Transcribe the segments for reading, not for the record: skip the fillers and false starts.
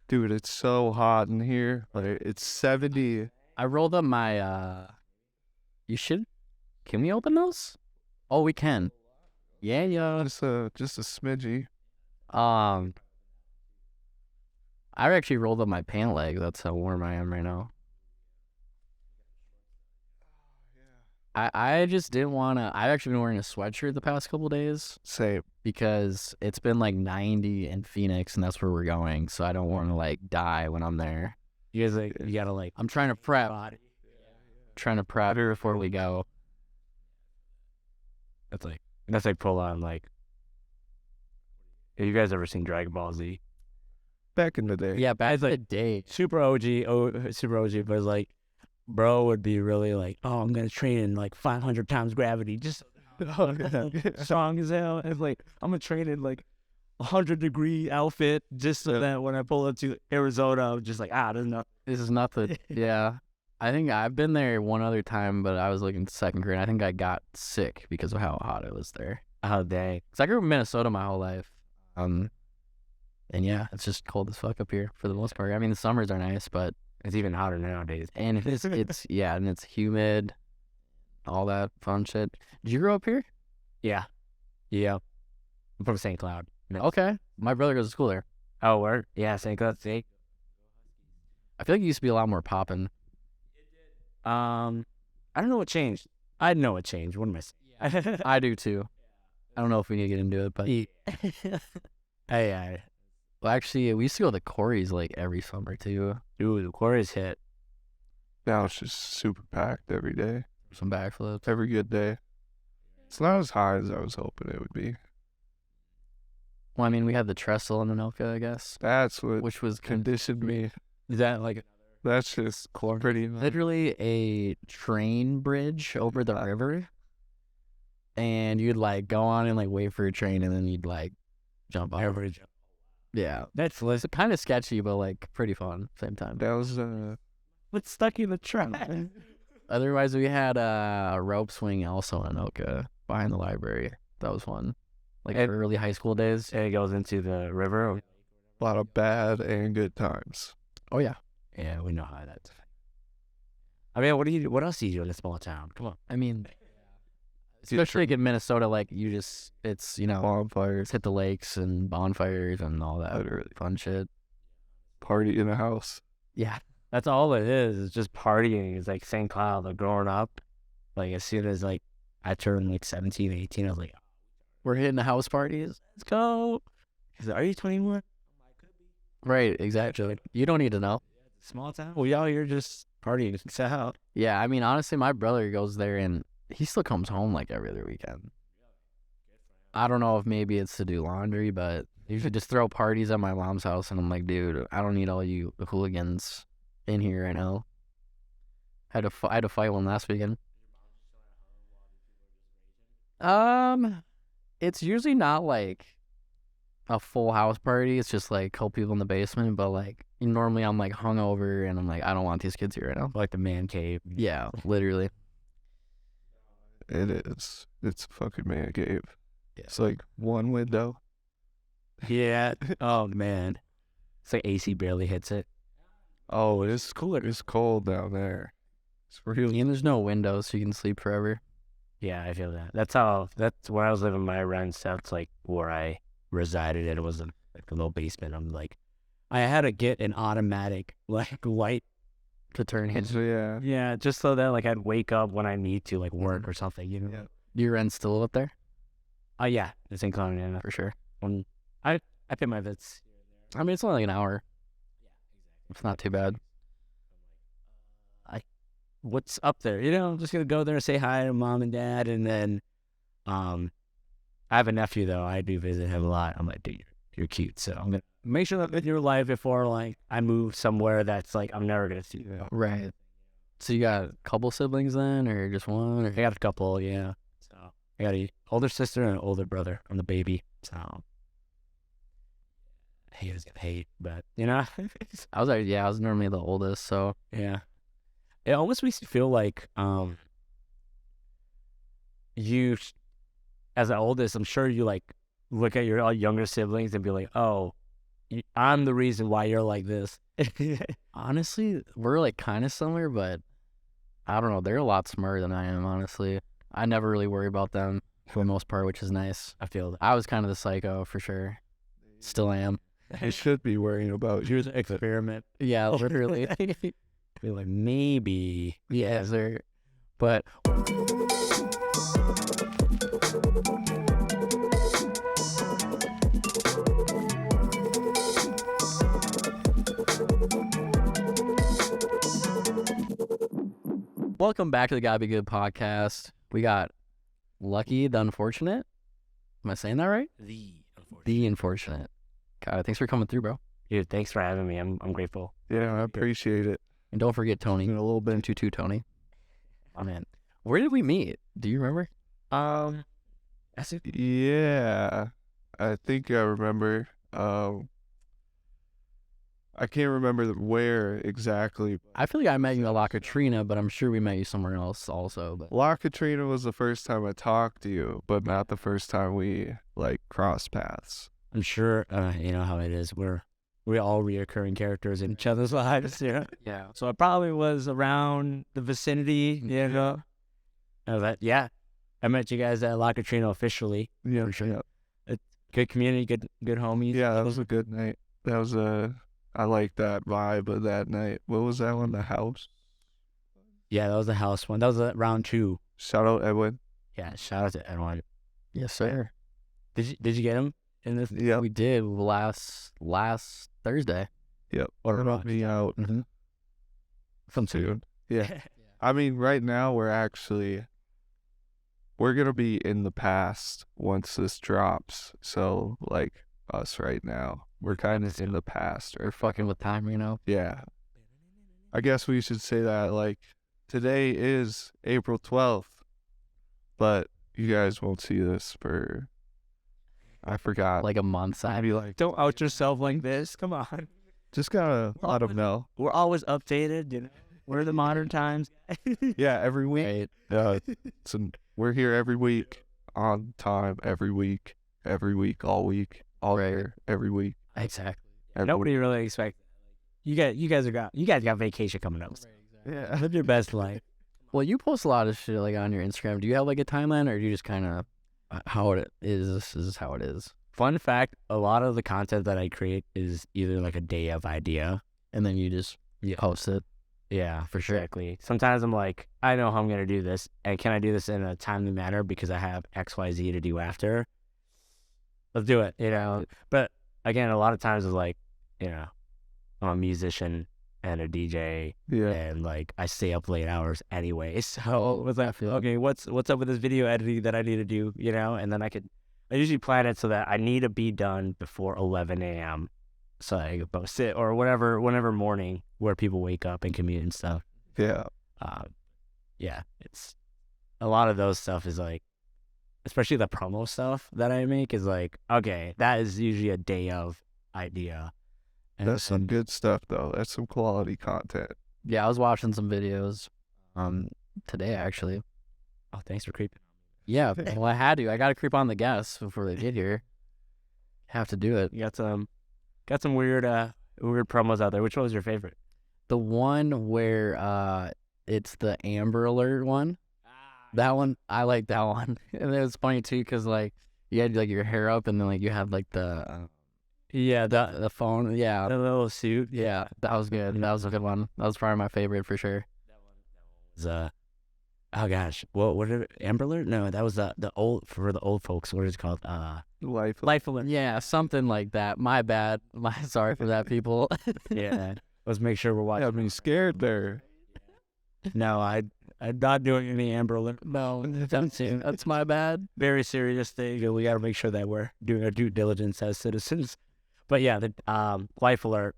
Dude, it's so hot in here. Like it's 70. I rolled up my you should can we open those? Oh, we can. Yeah, yeah. Just a smidgy. Um I actually rolled up my pant leg. That's how warm I am right now. I just didn't want to. I've actually been wearing a sweatshirt the past couple days Same. because it's been like 90 in Phoenix, and that's where we're going. So I don't want to like die when I'm there. You guys you gotta I'm trying to prep. body. Trying to prep before we go. That's like full on like. Have you guys ever seen Dragon Ball Z? Back in the day. Yeah, back in the day. Super OG, super OG, but it's like, bro would be really like, oh, I'm gonna train in like 500 times gravity, just strong as hell. It's like I'm gonna train in like 100-degree outfit just so that when I pull up to Arizona, I'm just like, there's no. This is nothing. Yeah. I think I've been there one other time, but I was like in second grade. I think I got sick because of how hot it was there. Oh dang. Cause I grew up in Minnesota my whole life. And yeah, it's just cold as fuck up here for the most part. I mean, the summers are nice, but It's even hotter nowadays. and it's yeah, and it's humid, all that fun shit. Did you grow up here? Yeah. I'm from St. Cloud. Okay, my brother goes to school there. Oh, word? Yeah, St. Cloud. I feel like it used to be a lot more poppin'. I don't know what changed. I know what changed. What am I saying? I do too. I don't know if we need to get into it, but Hey, well, actually, we used to go to Corey's like every summer too. dude, the Quarries hit. Now it's just super packed every day. Some backflips. Every good day. It's not as high as I was hoping it would be. Well, I mean, we had the trestle in Anoka, I guess, That's what which was conditioned me. Is that like That's just pretty nice. literally a train bridge over the river, and you'd like go on and like wait for a train, and then you'd like jump off. average? Yeah, That's listen. kind of sketchy, but like pretty fun at the same time. That was What's stuck in the trunk? Otherwise, we had a rope swing also in Anoka behind the library. That was fun, like And- early high school days. And it goes into the river. a lot of bad and good times. Oh yeah, Yeah, we know how that's. I mean, what else do you do in a small town? Come on. I mean, especially like in Minnesota, like it's Bonfires, hit the lakes and bonfires and all that literally. fun shit. Party in a house. Yeah, That's all it is. It's just partying. It's like St. Cloud. Like growing up, like as soon as like I turned like 17, 18, I was like, we're hitting the house parties. let's go. He's like, are you 21? Right, exactly. You don't need to know. Small town. We out here just partying. It's out. Yeah, I mean, honestly, my brother goes there and he still comes home like every other weekend. I don't know if maybe it's to do laundry, but you should just throw parties at my mom's house, and I'm like, dude, I don't need all you hooligans in here right now. I had to fight one last weekend. It's usually not like a full house party. It's just like a couple people in the basement, but like normally I'm like hungover and I'm like, I don't want these kids here right now. Like the man cave. Yeah, literally. It is. It's a fucking man cave. Yeah. It's like one window. Yeah. Oh man. It's like AC barely hits it. Oh, it's cooler. It's cold down there. It's really. And there's no windows, so you can sleep forever. Yeah, I feel that. That's where I was living my rents. That's like where I resided. It was like a little basement. I'm like, I had to get an automatic like light. To turn It's, his. yeah. Yeah, just so that like I'd wake up when I need to like work or something. You know. Yeah. Your rent's still up there? Yeah, it's in Colonia For sure. I pay my bits. I mean, it's only like an hour. It's not too bad. What's up there? You know, I'm just gonna go there and say hi to mom and dad, and then, I have a nephew though. I do visit him a lot. I'm like, dude, you're cute. So I'm gonna make sure that in your life before like I move somewhere that's like I'm never gonna see you. Yeah. Right. So you got a couple siblings then, or just one? Or... I got a couple, yeah. So I got an older sister and an older brother. I'm the baby, so he was gonna hate, but you know, I was normally the oldest, so yeah. It almost makes you feel like you, as the oldest, I'm sure you like look at your younger siblings and be like, oh, I'm the reason why you're like this. Honestly, we're like kind of similar, but I don't know. They're a lot smarter than I am, honestly. I never really worry about them for the most part, which is nice. I feel that. I was kind of the psycho for sure. Still am. They should be worrying about you. Here's an experiment. Yeah, literally. Be like, maybe. Yeah, sir. But welcome back to the Gotta Be Good podcast. We got Lucky the Unfortunate. Am I saying that right? The Unfortunate. God, thanks for coming through, bro. Dude, thanks for having me. I'm grateful. Yeah, I appreciate it. And don't forget Tony. In a little bit. 2-2 Tony. Oh, man. Where did we meet? Do you remember? That's it. Yeah, I think I remember. I can't remember where exactly. I feel like I met you at La Katrina, but I'm sure we met you somewhere else also. But La Katrina was the first time I talked to you, but not the first time we like crossed paths. I'm sure, you know how it is. We're all reoccurring characters in each other's lives, yeah. yeah. So it probably was around the vicinity, you know. Yeah. I met you guys at La Katrina officially. Yeah, For sure. yeah. Good community, good homies. Yeah, that was a good night. That was I like that vibe of that night. What was that one? The house? Yeah, that was the house one. That was round 2. Shout out Edwin. Yeah, shout out to Edwin. Yes, sir. Did you get him in this? Yeah. We did last Thursday. Yep. Or Brought me out Mm-hmm. from soon. Yeah. I mean, right now we're gonna be in the past once this drops. So like us right now, we're kind of in the past. Or Fucking with time, you know? yeah. I guess we should say that like today is April 12th, but you guys won't see this for I forgot. Like a month. I'd be like, Don't out yourself like this. Come on. just gotta let them know. We're always updated, you know. We're the modern times. Yeah, every week. Right. So we're here every week, on time, every week, all week, all Right. year, every week. Exactly. every Nobody really expects that. You guys got vacation coming up. Yeah. Live your best life. Well, you post a lot of shit like on your Instagram. Do you have like a timeline, or do you just kind of how it is? This is how it is, Fun fact, a lot of the content that I create is either like a day of idea. and then you just post it. Yeah, for sure. Exactly. Sometimes I'm like, I know how I'm going to do this, and can I do this in a timely manner because I have XYZ to do after? Let's do it, you know. But again, a lot of times it's like, you know, I'm a musician and a DJ, Yeah. and like I stay up late hours anyway. So it was like, feel- okay, what's up with this video editing that I need to do, you know? And then I usually plan it so that I need to be done before 11 a.m. so I can post it, or whenever morning where people wake up and commute and stuff. Yeah. Yeah, it's a lot of those stuff is like, especially the promo stuff that I make is like, okay, that is usually a day of idea. And That's some good stuff though. That's some quality content. Yeah, I was watching some videos, today actually. oh, thanks for creeping. Yeah, well, I had to. I got to creep on the guests before they get here. Have to do it. You got some weird promos out there. Which one was your favorite? The one where it's the Amber Alert one. That one, I like that one. And it was funny too, because like you had like your hair up, and then like you had like the Yeah, the phone. Yeah, the little suit. yeah, that was good. That was a good one. That was probably my favorite for sure. Was, oh gosh, what did Amber Alert? No, that was the old, for the old folks. What is it called? Life Alert. Yeah, something like that. My bad. Sorry for that, people. Yeah. Let's make sure we're watching. got me scared there. No, I'm not doing any Amber Alert. No, that's my bad. Very serious thing, and we got to make sure that we're doing our due diligence as citizens. But yeah, the Life Alert.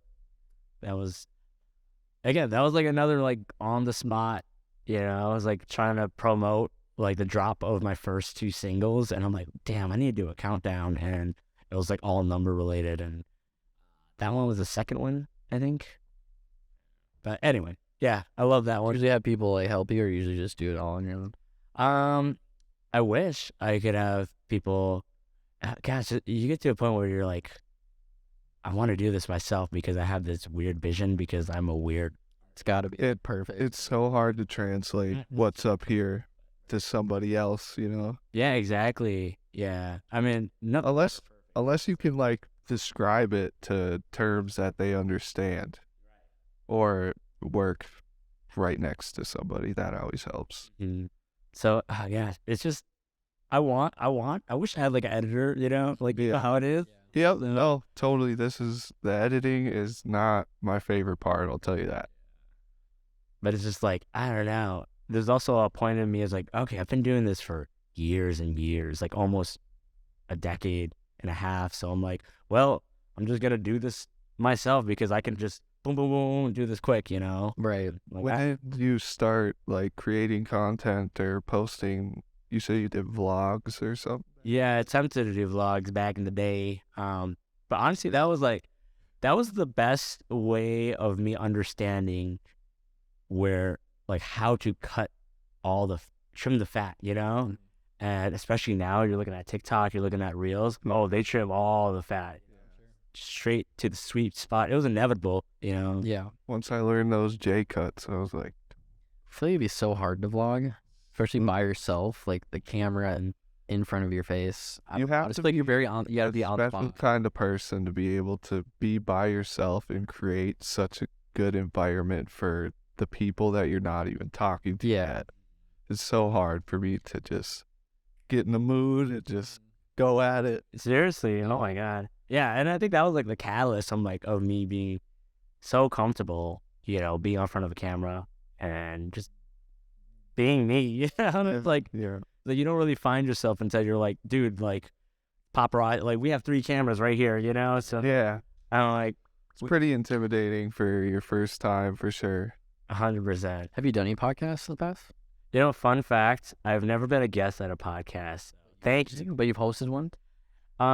That was like another like on the spot. You know, I was like trying to promote like the drop of my first 2 singles, and I'm like, damn, I need to do a countdown, and it was like all number related, and that one was the second one, I think. But anyway, yeah, I love that one. Usually have people like help you, or usually just do it all on your own. I wish I could have people. Gosh, you get to a point where you're like, I want to do this myself because I have this weird vision because I'm a weird. It's got to be It- perfect. It's so hard to translate what's up here to somebody else, you know? Yeah, exactly. Yeah. I mean, no. Unless you can like describe it to terms that they understand or work right next to somebody, that always helps. So, yeah, it's just, I wish I had like an editor, you know, like you know Yeah. how it is. Yep, no, totally. The editing is not my favorite part, I'll tell you that. But it's just like, I don't know. There's also a point in me is like, okay, I've been doing this for years and years, like almost a decade and a half. So I'm like, well, I'm just going to do this myself because I can just boom, boom, boom, do this quick, you know? right. Like, When did you start like creating content or posting? You said you did vlogs or something? yeah, I attempted to do vlogs back in the day. But honestly, that was the best way of me understanding where, like, how to cut trim the fat, you know? And especially now, you're looking at TikTok, you're looking at Reels. Oh, they trim all the fat straight to the sweet spot. It was inevitable, you know? Yeah. Once I learned those J cuts, I was like, I feel like it'd be so hard to vlog, especially by yourself, like the camera and in front of your face. You have I just to feel like you're very on. You gotta be on the special spot. kind of person to be able to be by yourself and create such a good environment for the people that you're not even talking to Yeah. yet. It's so hard for me to just get in the mood and just go at it. Seriously, oh my God. Yeah, and I think that was like the catalyst of me being so comfortable, you know, being in front of a camera and just being me. You know, it's like Yeah. you don't really find yourself until you're like, dude, like paparazzi, like we have 3 cameras right here, you know? So Yeah. I'm like It's pretty intimidating for your first time for sure. 100%. Have you done any podcasts in the past? You know, fun fact, I've never been a guest at a podcast. Thank you. But you've hosted one.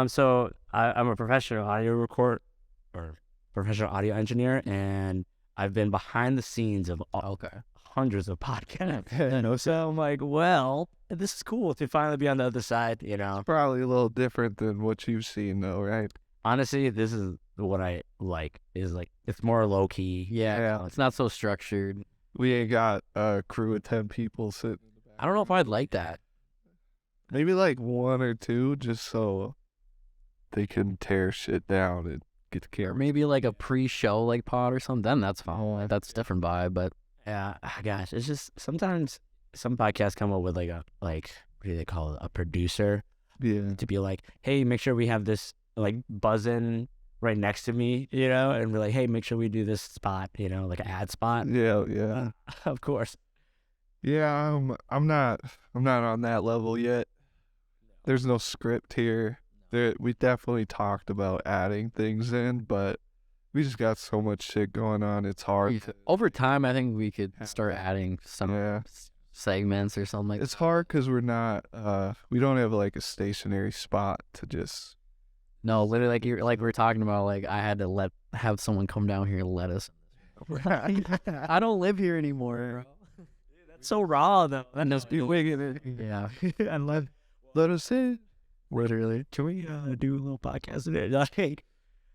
So I'm a professional audio engineer, and I've been behind the scenes of Okay. hundreds of podcasts. So I'm like, well, this is cool to finally be on the other side, you know. Probably a little different than what you've seen though, right? Honestly, this is what I like. Is like it's more low key. Yeah. Yeah. It's not so structured. We ain't got a crew of 10 people sitting. I don't know if I'd like that. Maybe like 1 or 2 just so they can tear shit down and get the Or camera. maybe like a pre-show like pod or something. Then that's fine. That's a different vibe. But Yeah, gosh, it's just sometimes some podcasts come up with what do they call it? A producer Yeah. to be like, hey, make sure we have this like buzzing right next to me, you know, and we're like, hey, make sure we do this spot, you know, like an ad spot. Yeah, yeah. Of course. Yeah, I'm not on that level yet. There's no script here. We definitely talked about adding things in, but we just got so much shit going on. It's hard to, over time, I think we could start adding some yeah. segments or something like It's hard because we don't have like a stationary spot to just. No, literally, like we were talking about, like I had to have someone come down here and let us. I don't live here anymore. That's so raw, though. That must be wicked. Yeah. I love. Let us in. Literally. Can we do a little podcast in it? Like,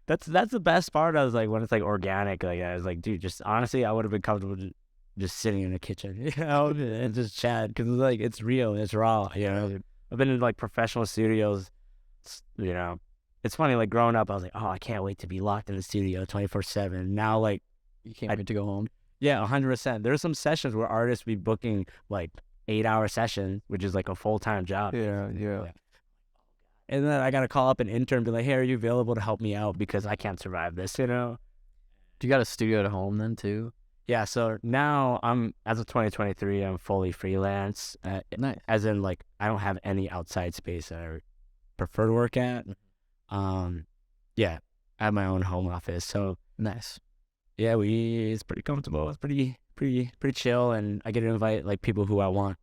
that's the best part. I was like, when it's like organic, like I was like, dude, just honestly, I would have been comfortable just sitting in the kitchen, you know, and just chat because like it's real, it's raw, you know. I've been in like professional studios, you know. It's funny, like growing up, I was like, oh, I can't wait to be locked in the studio 24/7. Now, like, You can't wait to go home. yeah, 100%. There's some sessions where artists be booking like 8-hour sessions, which is like a full-time job. Yeah, yeah. And then I got to call up an intern and be like, hey, are you available to help me out because I can't survive this, you know? Do you got a studio at home then too? Yeah, so now as of 2023, I'm fully freelance. Nice. As in, like, I don't have any outside space that I prefer to work at. Yeah, I have my own home office. So, Nice. yeah, it's pretty comfortable. It's pretty chill. And I get to invite, like, people who I want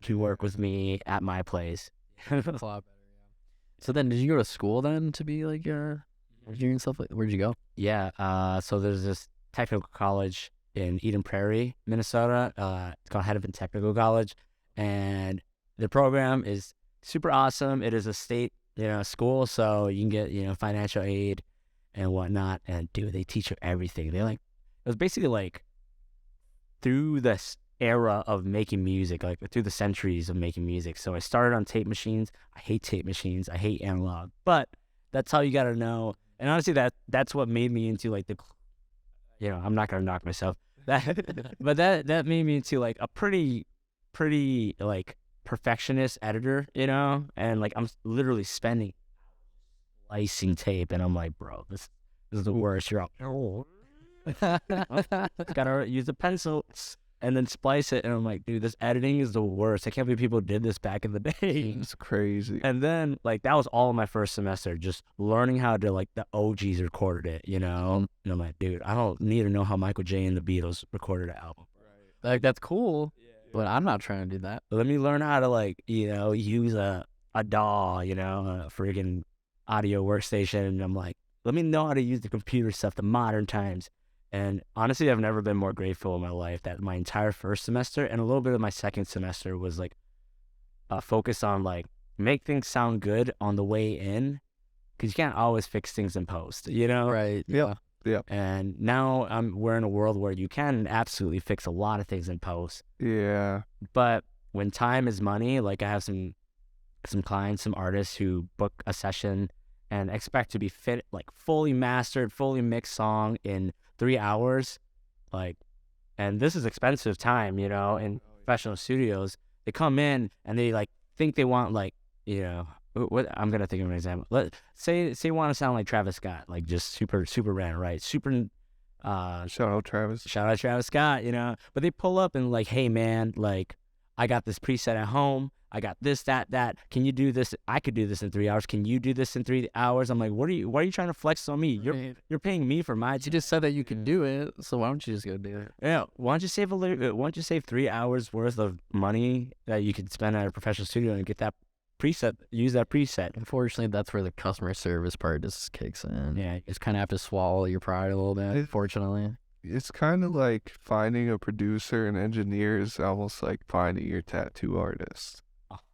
to work with me at my place. So then, did you go to school then to be like your engineering stuff? Like, where'd you go? Yeah, so there's this technical college in Eden Prairie, Minnesota. It's called Hennepin Technical College, and the program is super awesome. It is a state, school, so you can get, financial aid, and whatnot. And dude, they teach you everything. They like, it was basically like through this era of making music, like through the centuries of making music. So I started on tape machines. I hate tape machines. I hate analog, but that's how you got to know. And honestly, that's what made me into like the, I'm not gonna knock myself. But that made me into like a pretty like perfectionist editor, and like I'm literally spending slicing tape, and I'm like, bro, this is the worst. You're all, gotta use a pencil and then splice it, and I'm like, dude, this editing is the worst. I can't believe people did this back in the day. It's crazy. And then like that was all my first semester, just learning how to like the OGs recorded it, And I'm like, dude, I don't need to know how Michael J and the Beatles recorded an album. Like, that's cool, but I'm not trying to do that. Let me learn how to like, use a DAW, a friggin' audio workstation. And I'm like, let me know how to use the computer stuff, the modern times. And honestly, I've never been more grateful in my life that my entire first semester and a little bit of my second semester was like focused on like make things sound good on the way in, because you can't always fix things in post, Right. Yeah. And now we're in a world where you can absolutely fix a lot of things in post. Yeah. But when time is money, like I have some clients, some artists who book a session and expect to be fit, like fully mastered, fully mixed song in 3 hours, like, and this is expensive time, in professional studios. They come in and they like think they want like, what I'm gonna think of an example. Let's say you want to sound like Travis Scott, like just super random, right? Shout out Travis Scott, But they pull up and like, hey man, like I got this preset at home. I got this, that. Can you do this? I could do this in 3 hours. Can you do this in 3 hours? I'm like, why are you trying to flex on me? You're paying me for my. You just said that you can do it, so why don't you just go do it? Yeah. Why don't you save 3 hours worth of money that you could spend at a professional studio and get that preset, use that preset. Unfortunately, that's where the customer service part just kicks in. Yeah. You just kind of have to swallow your pride a little bit, unfortunately. It's kind of like finding a producer and engineer is almost like finding your tattoo artist.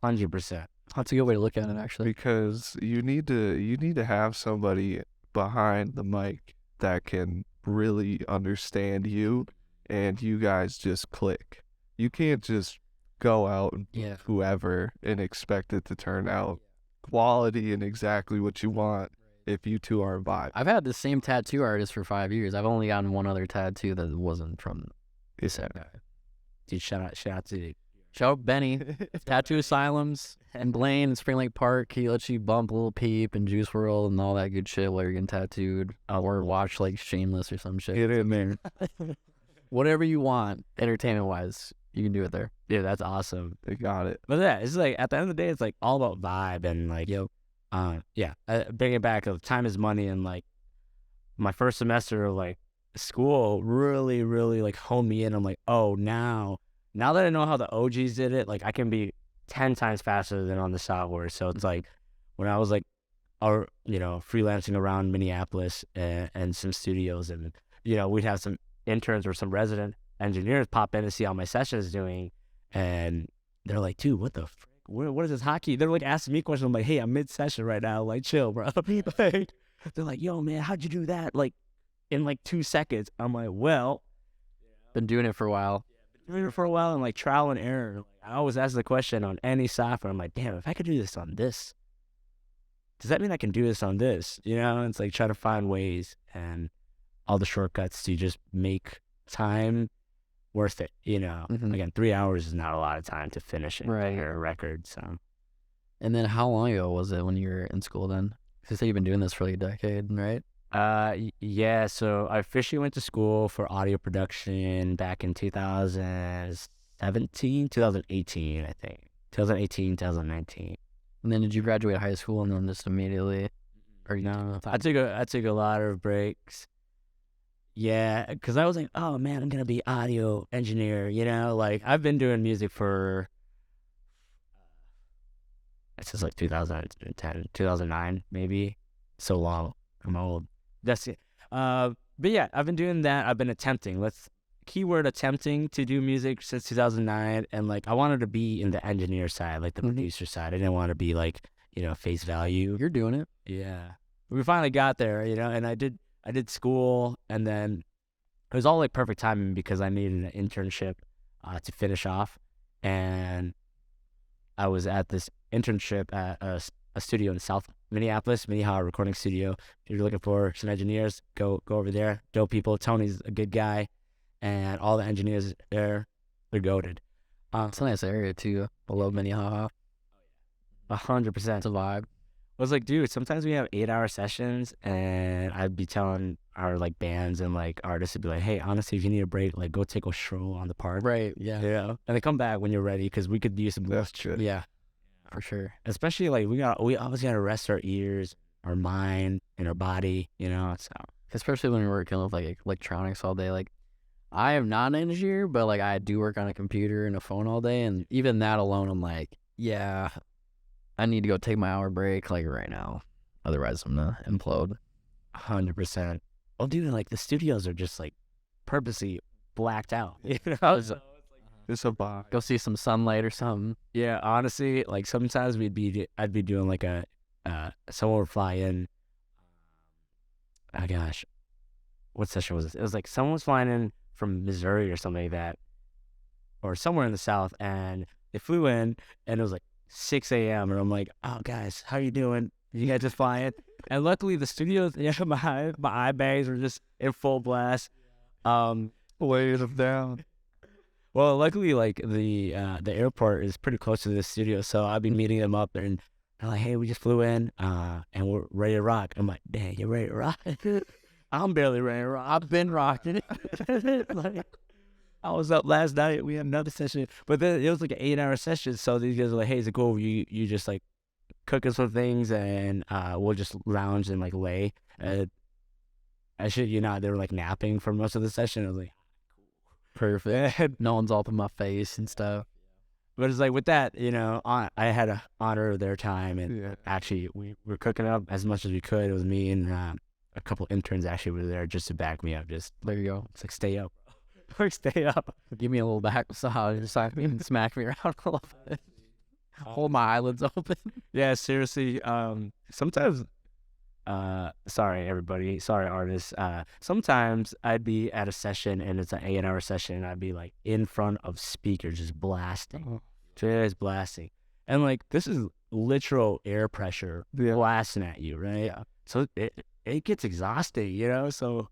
100%. That's a good way to look at it, actually. Because you need to have somebody behind the mic that can really understand you, and you guys just click. You can't just go out and whoever and expect it to turn out quality and exactly what you want if you two are vibing. I've had the same tattoo artist for 5 years. I've only gotten one other tattoo that wasn't from this guy. Dude, shout out to Shout out Benny, Tattoo Asylums, and Blaine in Spring Lake Park. He lets you bump Lil Peep and Juice WRLD and all that good shit while you're getting tattooed, or watch like Shameless or some shit. Get in there. Whatever you want, entertainment-wise, you can do it there. Yeah, that's awesome. They got it. But yeah, it's like at the end of the day, it's like all about vibe and like, bring it back. Time is money, and like my first semester of like school really, really like honed me in. I'm like, oh, now that I know how the OGs did it, like I can be 10 times faster than on the software. So it's like when I was like, freelancing around Minneapolis and some studios, and we'd have some interns or some resident engineers pop in to see how my session is doing, and they're like, dude, what the frick? What is this hockey? They're like asking me questions. I'm like, hey, I'm mid-session right now, like chill, bro. They're like, yo, man, how'd you do that like in like 2 seconds? I'm like, well, been doing it for a while. And like trial and error. Like, I always ask the question on any software. I'm like, damn, if I could do this on this, does that mean I can do this on this? It's like trying to find ways and all the shortcuts to just make time worth it. Mm-hmm. Again, 3 hours is not a lot of time to finish a record. So, and then how long ago was it when you were in school then? Because you say you've been doing this for like a decade, right? Yeah, so I officially went to school for audio production back in 2018, I think. 2019. And then did you graduate high school and then just immediately? Or no, I took a lot of breaks. Yeah, because I was like, oh man, I'm gonna be audio engineer. Like I've been doing music for since like 2010, 2009, maybe. So long. I'm old. That's it. But yeah, I've been doing that. I've been attempting. Keyword attempting to do music since 2009, and like I wanted to be in the engineer side, like the producer side. I didn't want to be like face value. You're doing it. Yeah. we finally got there, you know, and I did school, and then it was all like perfect timing because I needed an internship to finish off, and I was at this internship at a studio in South Minneapolis, Minnehaha Recording Studio. If you're looking for some engineers, go over there. Dope people. Tony's a good guy, and all the engineers there, they're goated. It's a nice area too. I love Minnehaha. 100%. It's a vibe. I was like, dude, sometimes we have 8-hour sessions, and I'd be telling our like bands and like artists to be like, hey, honestly, if you need a break, like go take a stroll on the park. Right. Yeah. Yeah. And then come back when you're ready, because we could use some. That's true. Yeah. For sure. Especially like we always gotta rest our ears, our mind, and our body. You know. So Especially when you're working with like electronics all day. Like I am not an engineer, but like I do work on a computer and a phone all day, and even that alone, I'm like, yeah, I need to go take my hour break like right now. Otherwise, I'm gonna implode. 100%. Well, dude, like the studios are just like purposely blacked out. You know. So, It's a vibe. Go see some sunlight or something. yeah, honestly, like sometimes I'd be doing like a someone would fly in. Oh gosh, what session was this? It was like someone was flying in from Missouri or something like that, or somewhere in the South, and they flew in, and it was like 6 a.m. and I'm like, oh guys, how you doing? You guys just flying? And luckily the studios, yeah, my eye bags were just in full blast. Weighing them down. Well, luckily, like the airport is pretty close to the studio, so I'll be meeting them up there, and they're like, "Hey, we just flew in, and we're ready to rock." I'm like, "Dang, you're ready to rock?" I'm barely ready to rock. I've been rocking it. Like, I was up last night. We had another session, but then it was like an 8-hour session. So these guys are like, "Hey, is it cool? You just like cook us some things, and we'll just lounge and like lay." I shit you not, they were like napping for most of the session. I was like, Perfect. No one's all up in my face and stuff. but it's like with that, you know, I had to honor their time, and Yeah. actually we were cooking up as much as we could. It was me and a couple interns actually were there just to back me up. Just There you go. it's like stay up, like stay up. Give me a little back massage, just smack me around a little bit. Hold my eyelids open. Yeah, seriously. Sometimes, sorry everybody, sorry artists. Sometimes I'd be at a session and it's an 8-hour session, and I'd be like in front of speakers just blasting, just blasting, and like this is literal air pressure Yeah. blasting at you, right? Yeah. So it gets exhausting, you know. So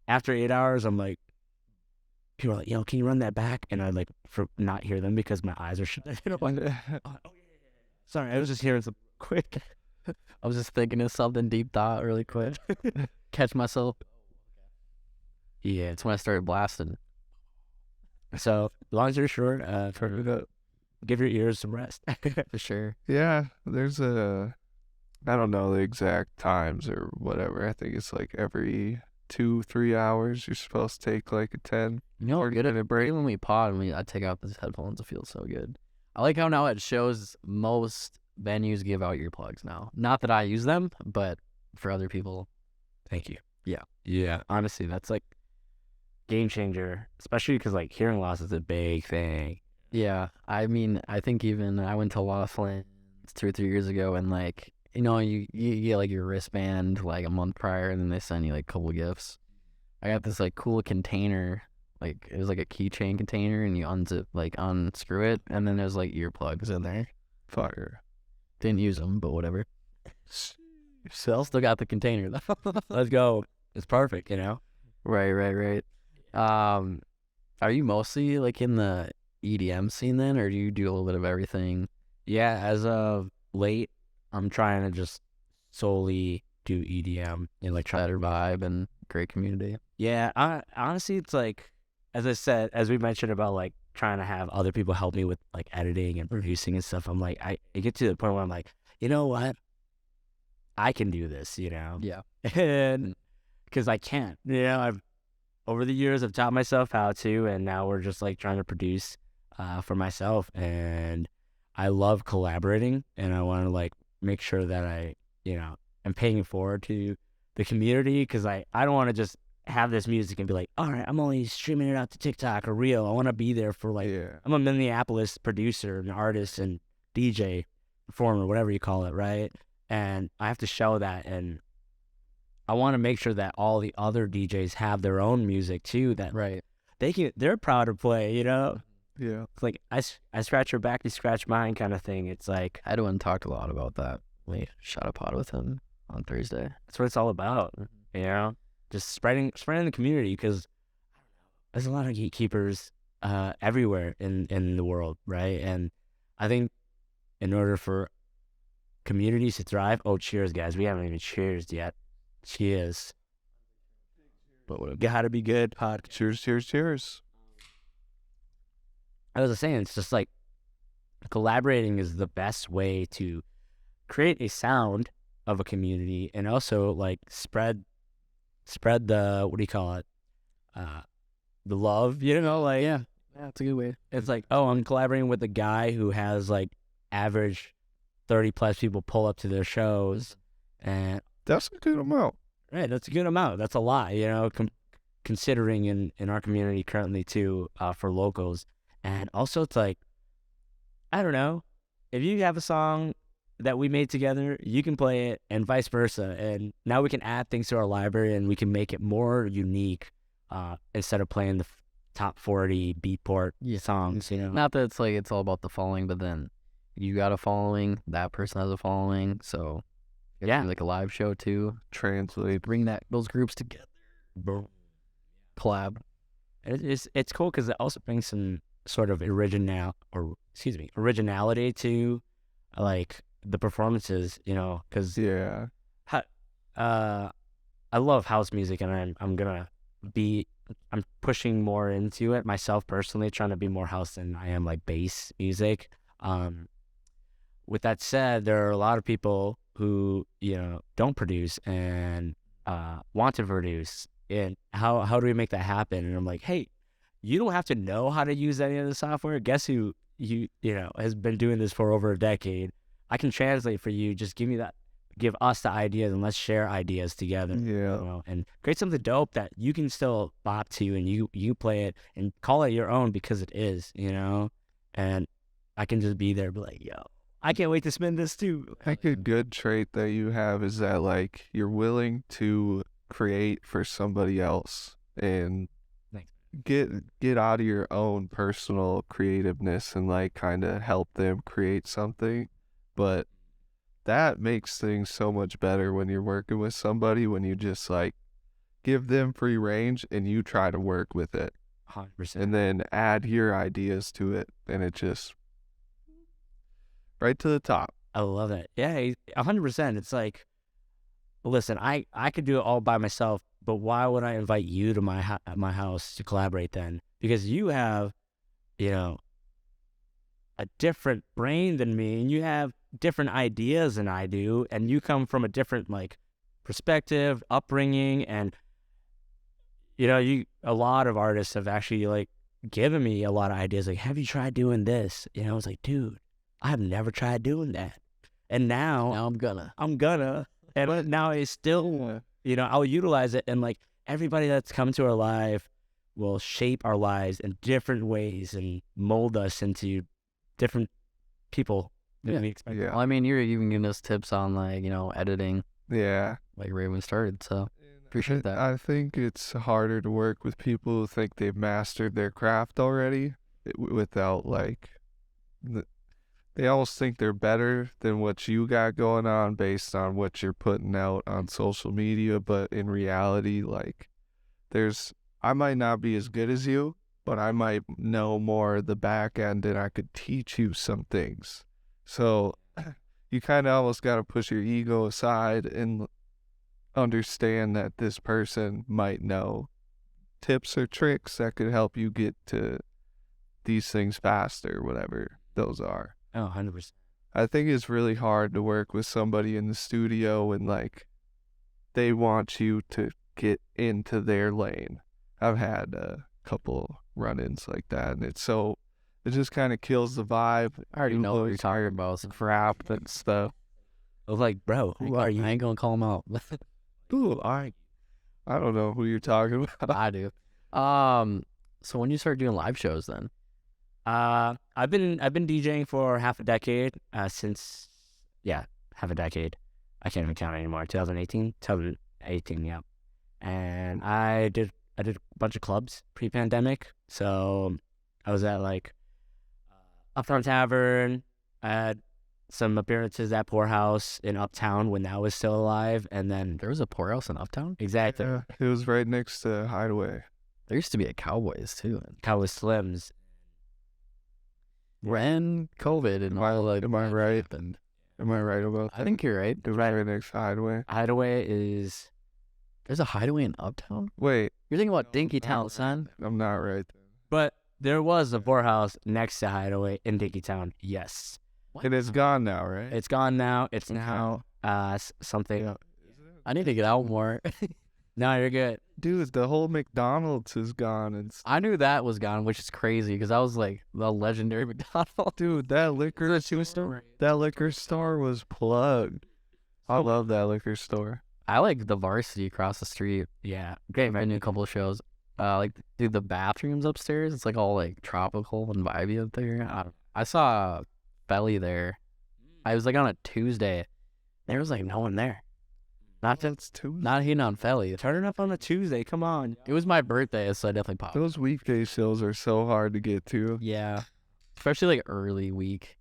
after 8 hours, I'm like, people are like, "Yo, can you run that back?" And I like for not hear them because my eyes are shut. You know, like, sorry, I was just hearing some quick. I was just thinking of something deep thought really quick. Catch myself. Yeah. That's when I started blasting. So long story short, Turn it up. give your ears some rest. For sure. Yeah, there's I don't know the exact times or whatever. I think it's like every 2-3 hours you're supposed to take like a 10. You know, 30-minute break. when we pod and I take out these headphones, it feels so good. I like how now it shows most venues give out earplugs now. Not that I use them, but for other people. Thank you. Yeah. Yeah. Honestly, that's like game changer, especially because like hearing loss is a big thing. Yeah. I mean, I think even I went to Laughlin 2 or 3 years ago, and like, you know, you get like your wristband like a month prior, and then they send you like a couple gifts. I got this like cool container, like it was like a keychain container, and you unscrew it, and then there's like earplugs in there. Fire. Didn't use them, but whatever. Still got the container though. Let's go. It's perfect, you know? Right. Are you mostly like in the EDM scene then, or do you do a little bit of everything? Yeah, as of late, I'm trying to just solely do EDM and like try Better vibe and great community. Yeah, honestly, it's like, as I said, as we mentioned about like trying to have other people help me with like editing and producing and stuff, I'm like, I get to the point where I'm like, you know what? I can do this, you know? Yeah. And because I can't, you know, over the years, I've taught myself how to, and now we're just like trying to produce for myself. And I love collaborating, and I want to like make sure that I, you know, am paying forward to the community, because I don't want to just have this music and be like, all right, I'm only streaming it out to TikTok or Reel. I want to be there for like, Yeah. I'm a Minneapolis producer and artist and DJ, performer, whatever you call it, right? And I have to show that, and I want to make sure that all the other DJs have their own music too, that Right. they're proud to play, you know? Yeah. It's like, I scratch your back, you scratch mine kind of thing. It's like, Edwin talked a lot about that. We shot a pod with him on Thursday. that's what it's all about, you know? Just spreading the community, because there's a lot of gatekeepers everywhere in the world, right? And I think in order for communities to thrive, oh, cheers, guys. We haven't even cheersed yet. Cheers. But what Gotta be good podcast. Cheers, cheers, cheers. I was saying, it's just like collaborating is the best way to create a sound of a community, and also like spread the, what do you call it? The love, you know, like, yeah, it's a good way. it's like, oh, I'm collaborating with a guy who has like average 30 plus people pull up to their shows, and That's a good amount. right, that's a good amount. That's a lot, you know, considering in our community currently too, for locals. And also, it's like, I don't know, if you have a song that we made together, you can play it, and vice versa. And now we can add things to our library, and we can make it more unique, instead of playing the top 40 Beatport songs, you know. Not that it's like it's all about the following, but then you got a following, that person has a following, so you gotta Yeah. do like a live show too. Translate. Bring those groups together. Collab. It's cool because it also brings some sort of originality to like the performances, you know, because Yeah. I love house music, and I'm pushing more into it myself personally, trying to be more house than I am like bass music. With that said, there are a lot of people who, you know, don't produce and want to produce. And how do we make that happen? And I'm like, hey, you don't have to know how to use any of the software. Guess who you know has been doing this for over a decade? I can translate for you. Just give us the ideas, and let's share ideas together. Yeah. You know, and create something dope that you can still bop to, and you play it and call it your own, because it is, you know. And I can just be there, be like, yo, I can't wait to spin this too. I think a good trait that you have is that like you're willing to create for somebody else and Thanks. get out of your own personal creativeness and like kind of help them create something. But that makes things so much better when you're working with somebody, when you just like give them free range and you try to work with it 100%. and then add your ideas to it, and it just right to the top. I love that. Yeah, 100%. It's like, listen, I could do it all by myself, but why would I invite you to my house to collaborate then? Because you have, you know, a different brain than me, and you have different ideas than I do, and you come from a different like perspective, upbringing, and you know, a lot of artists have actually like given me a lot of ideas, like, have you tried doing this? You know, I was like, dude, I have never tried doing that. And now I'm gonna. and now it's still, you know, I'll utilize it, and like everybody that's come to our life will shape our lives in different ways and mold us into different people than Yeah. we expect. Yeah. Well, I mean, you're even giving us tips on like, you know, editing, Yeah. like right when we started. So appreciate that. I think it's harder to work with people who think they've mastered their craft already without like they almost think they're better than what you got going on based on what you're putting out on social media, but in reality, like I might not be as good as you, but I might know more of the back end and I could teach you some things. So you kind of almost got to push your ego aside and understand that this person might know tips or tricks that could help you get to these things faster, whatever those are. Oh, 100%. I think it's really hard to work with somebody in the studio and like they want you to get into their lane. I've had a couple run-ins like that, and it just kind of kills the vibe. I already know what you're Always talking about. So crap and stuff. I was like, bro, who are you? I ain't gonna call him out. Who are you? I don't know who you're talking about. I do. So when you start doing live shows, then I've been DJing for half a decade, half a decade. I can't even count anymore. 2018, 18, yeah. And I did a bunch of clubs pre-pandemic. So I was at like Uptown Tavern. I had some appearances at Poorhouse in Uptown when that was still alive, and then There was a poorhouse in Uptown. exactly Yeah, it was right next to Hideaway. There used to be a Cowboys too. Cowboy Slims. When COVID and all like am I that right? happened. Am I right about that? I think you're right. It was right next to Hideaway. Hideaway is There's a Hideaway in Uptown. Wait, You're thinking about Dinky Town, son. I'm not right. but there was a Poorhouse next to Hideaway in Dinkytown. Yes. It is gone now, right? It's gone now. It's Okay. now something. Yeah. I need to get out more. No, you're good. Dude, the whole McDonald's is gone. And I knew that was gone, which is crazy because I was like the legendary McDonald's. dude, that liquor store was plugged. I love that liquor store. I like the Varsity across the street. Yeah. Great I've been to a couple of shows. Like, dude, the bathrooms upstairs, it's like all like tropical and vibey up there. I saw Felly there. I was like on a Tuesday. There was like no one there. Not hating on Felly. Turn it up on a Tuesday. Come on. It was my birthday, so I definitely popped. Those weekday shows are so hard to get to. Yeah, especially like early week.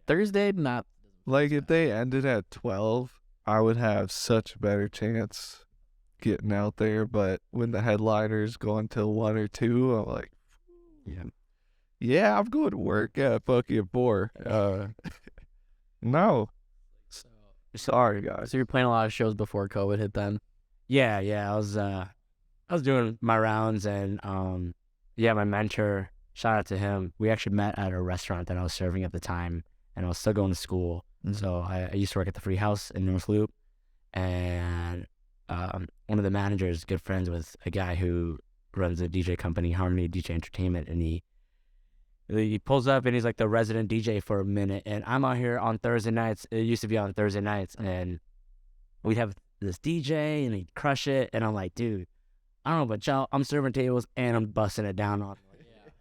Thursday, not. Like if they ended at 12, I would have such a better chance getting out there. But when the headliners go until 1 or 2, I'm like, yeah, I'm going to work at fucking 4. No. Sorry, guys. So you're playing a lot of shows before COVID hit then? Yeah. I was doing my rounds, and my mentor. Shout out to him. We actually met at a restaurant that I was serving at the time, and I was still going to school. So I used to work at the Free House in North Loop, and one of the managers, good friends with a guy who runs a DJ company, Harmony DJ Entertainment, and he pulls up and he's like the resident DJ for a minute, and I'm out here on Thursday nights. It used to be on Thursday nights, and we'd have this DJ and he'd crush it, and I'm like, dude, I don't know about y'all, I'm serving tables and I'm busting it down on.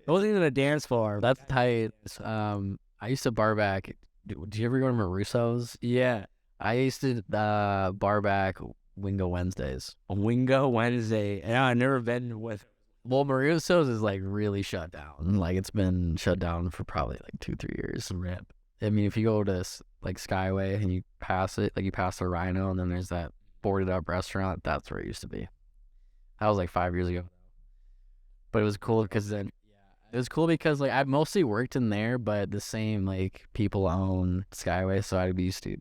It wasn't even a dance floor. That's tight. I used to bar back. Did you ever go to Marusso's? Yeah, I used to bar back Wingo Wednesdays. a Wingo Wednesday. Yeah, I never been with. Well, Marusso's is like really shut down. Like it's been shut down for probably like 2-3 years. Rip. I mean, if you go to like Skyway and you pass it, like you pass the Rhino, and then there's that boarded up restaurant. That's where it used to be. That was like 5 years ago. But it was cool because then like I mostly worked in there, but the same like people own Skyway, so I'd be used to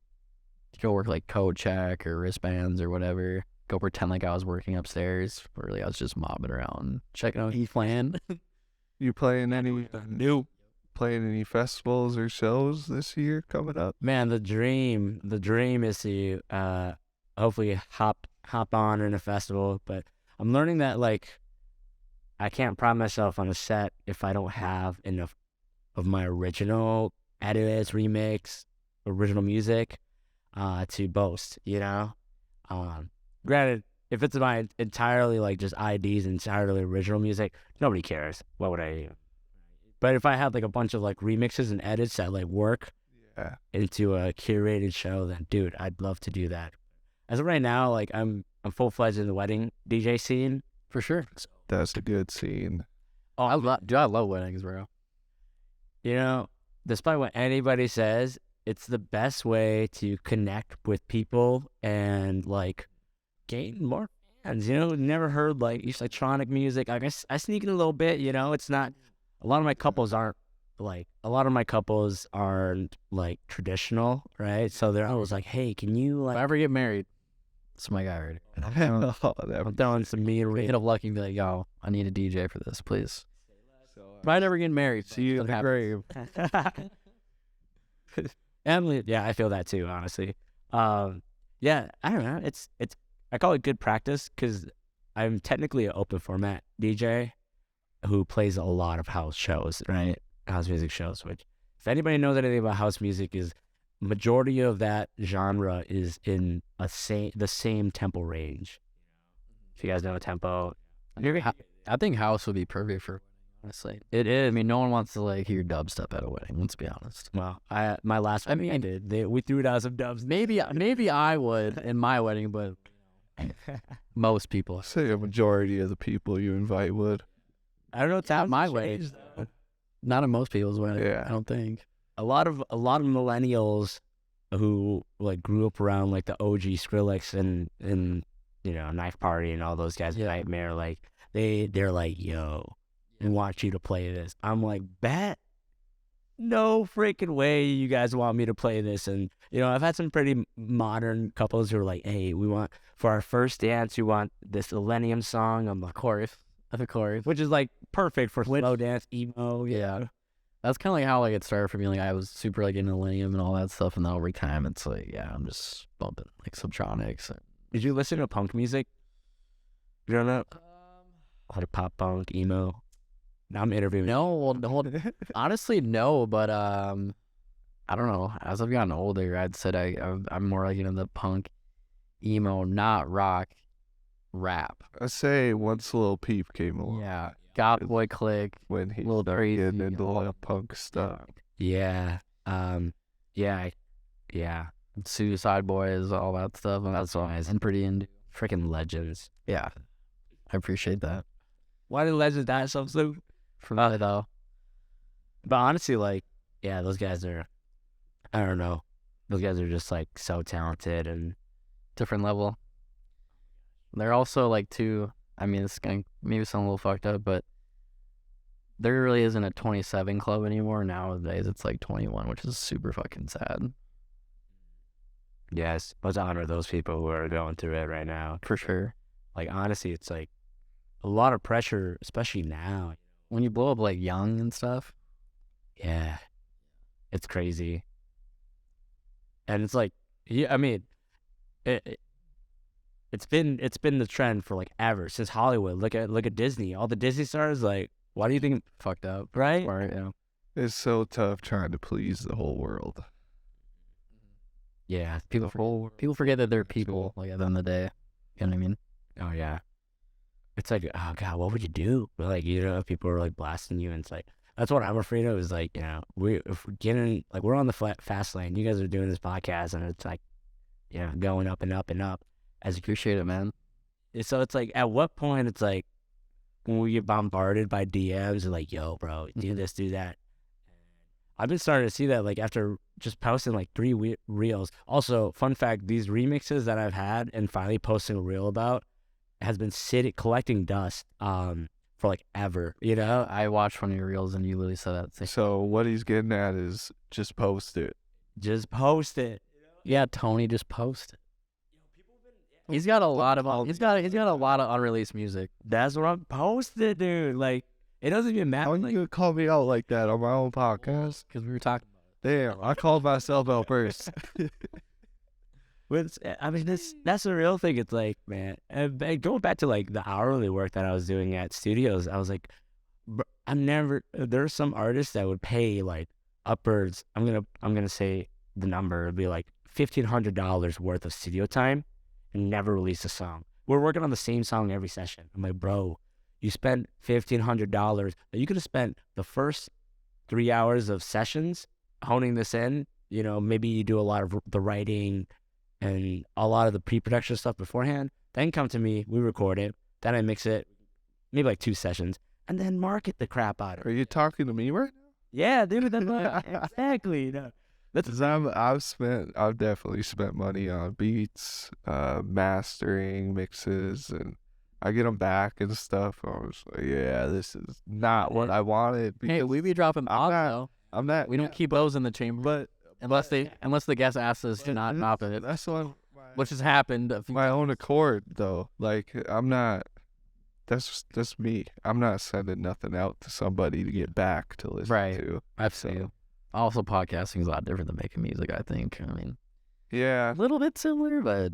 go work like code check or wristbands or whatever. Go pretend like I was working upstairs, or like I was just mobbing around, checking out Heath Land. You playing any festivals or shows this year coming up? Man, the dream is to hopefully hop on in a festival, but I'm learning that like I can't pride myself on a set if I don't have enough of my original edits, remix, original music to boast, you know? Granted, if it's my entirely like just IDs, entirely original music, nobody cares. What would I do? But if I had like a bunch of like remixes and edits that like work into a curated show, then dude, I'd love to do that. As of right now, like I'm full-fledged in the wedding DJ scene. For sure. That's a good scene. Oh, I love weddings, bro. You know, despite what anybody says, it's the best way to connect with people and like gain more fans. You know, never heard like electronic music. I guess I sneak in a little bit. You know, it's not. A lot of my couples aren't like traditional, right? So they're always like, "Hey, can you If like?" I ever get married, that's my guy already. I'm throwing some mean. Hit up Lucky and be like, yo, I need a DJ for this, please. If I never get married, See you in the grave. Emily, yeah, I feel that too, honestly. Yeah, I don't know. It's I call it good practice because I'm technically an open format DJ who plays a lot of house shows, right? House music shows, which if anybody knows anything about house music, is majority of that genre is in the same tempo range. If you guys know a tempo, I think house would be perfect for, honestly. it is. I mean, no one wants to like hear dubstep at a wedding. Let's be honest. Well, my last wedding I did. We threw down some dubs. Maybe I would in my wedding, but Most people. I say a majority of the people you invite would. I don't know. It's not my times way. changed, though. Not in most people's way. Yeah. I don't think. A lot of millennials who like grew up around like the OG Skrillex and Knife Party and all those guys, Yeah. Nightmare, like they're like, yo, we want you to play this. I'm like, bet. No freaking way you guys want me to play this. And I've had some pretty modern couples who are like, hey, we want for our first dance, you want this Millennium song. I'm like, Of course. which is like perfect for slow dance, emo. Yeah. That's kind of like how like it started for me. Like I was super like into Millennium and all that stuff, and then over time it's like, yeah, I'm just bumping like Subtronics. Did you listen to punk music growing up? Like pop punk, emo. Now I'm interviewing. No, honestly, no. But I don't know. As I've gotten older, I'd said I'm more like into the punk, emo, not rock, rap. I say once Lil Peep came along. Yeah, Goth Boy Click. When he Lil started Crazy, getting into all all that. the punk stuff. Yeah. Yeah. Yeah. Suicide Boys, all that stuff. And that's all I'm pretty into. Freaking legends. Yeah, I appreciate that. Why did legends die so soon? For me though, But honestly, like, yeah, those guys are, I don't know. Those guys are just like so talented and different level. They're also like too. I mean, it's gonna maybe sound a little fucked up, but there really isn't a 27 club anymore. Nowadays, it's like 21, which is super fucking sad. yes, let's honor those people who are going through it right now. For sure. Like, honestly, it's like a lot of pressure, especially now. When you blow up like young and stuff, Yeah. It's crazy. And it's like, yeah, I mean, it's been the trend for like ever since Hollywood. Look at Disney. All the Disney stars, like, why do you think, fucked up. right? Right, yeah. It's so tough trying to please the whole world. Yeah. People forget that they're people. Like at the end of the day, you know what I mean? Oh yeah. It's like, oh God, what would you do? But like, if people are like blasting you, and it's like, that's what I'm afraid of. Is like, if we're getting like, we're on the fast lane. You guys are doing this podcast, and it's like, going up and up and up. As appreciate it, man. So it's like, at what point it's like, when we get bombarded by DMs, like, yo, bro, do this, do that. I've been starting to see that, like, after just posting like 3 reels. Also, fun fact, these remixes that I've had and finally posting a reel about has been collecting dust for like ever, I watched one of your reels and you literally said that thing. So what he's getting at is just post it. Just post it. Yeah, Tony just posted. He's got a lot of he's got a lot of unreleased music. That's what I'm posting, dude. Like, it doesn't even matter. How you call me out like that on my own podcast? Because we were talking. Damn, I called myself out first. I mean, that's the real thing. It's like, man, and going back to like the hourly work that I was doing at studios, I was like, there's some artists that would pay like upwards. I'm gonna say the number. It'd be like $1,500 worth of studio time and never release a song. We're working on the same song every session. I'm like, bro, you spent $1,500 that you could have spent the first 3 hours of sessions honing this in. Maybe you do a lot of the writing and a lot of the pre-production stuff beforehand. Then come to me, we record it. Then I mix it, maybe like 2 sessions, and then market the crap out of it. Are you talking to me right now? Yeah, dude, that's exactly. No. Because I've definitely spent money on beats, mastering, mixes, and I get them back and stuff. I was like, yeah, this is not what I wanted. Hey, we be dropping I'm bombs not- though. I'm not. We don't keep those in the chamber, But unless the guest asks us to not drop it, That's what which has happened. A few my own accord though. Like I'm not. That's me. I'm not sending nothing out to somebody to get back to listen Right. to. I've seen it. Also, podcasting is a lot different than making music. I think. I mean, Yeah. a little bit similar, but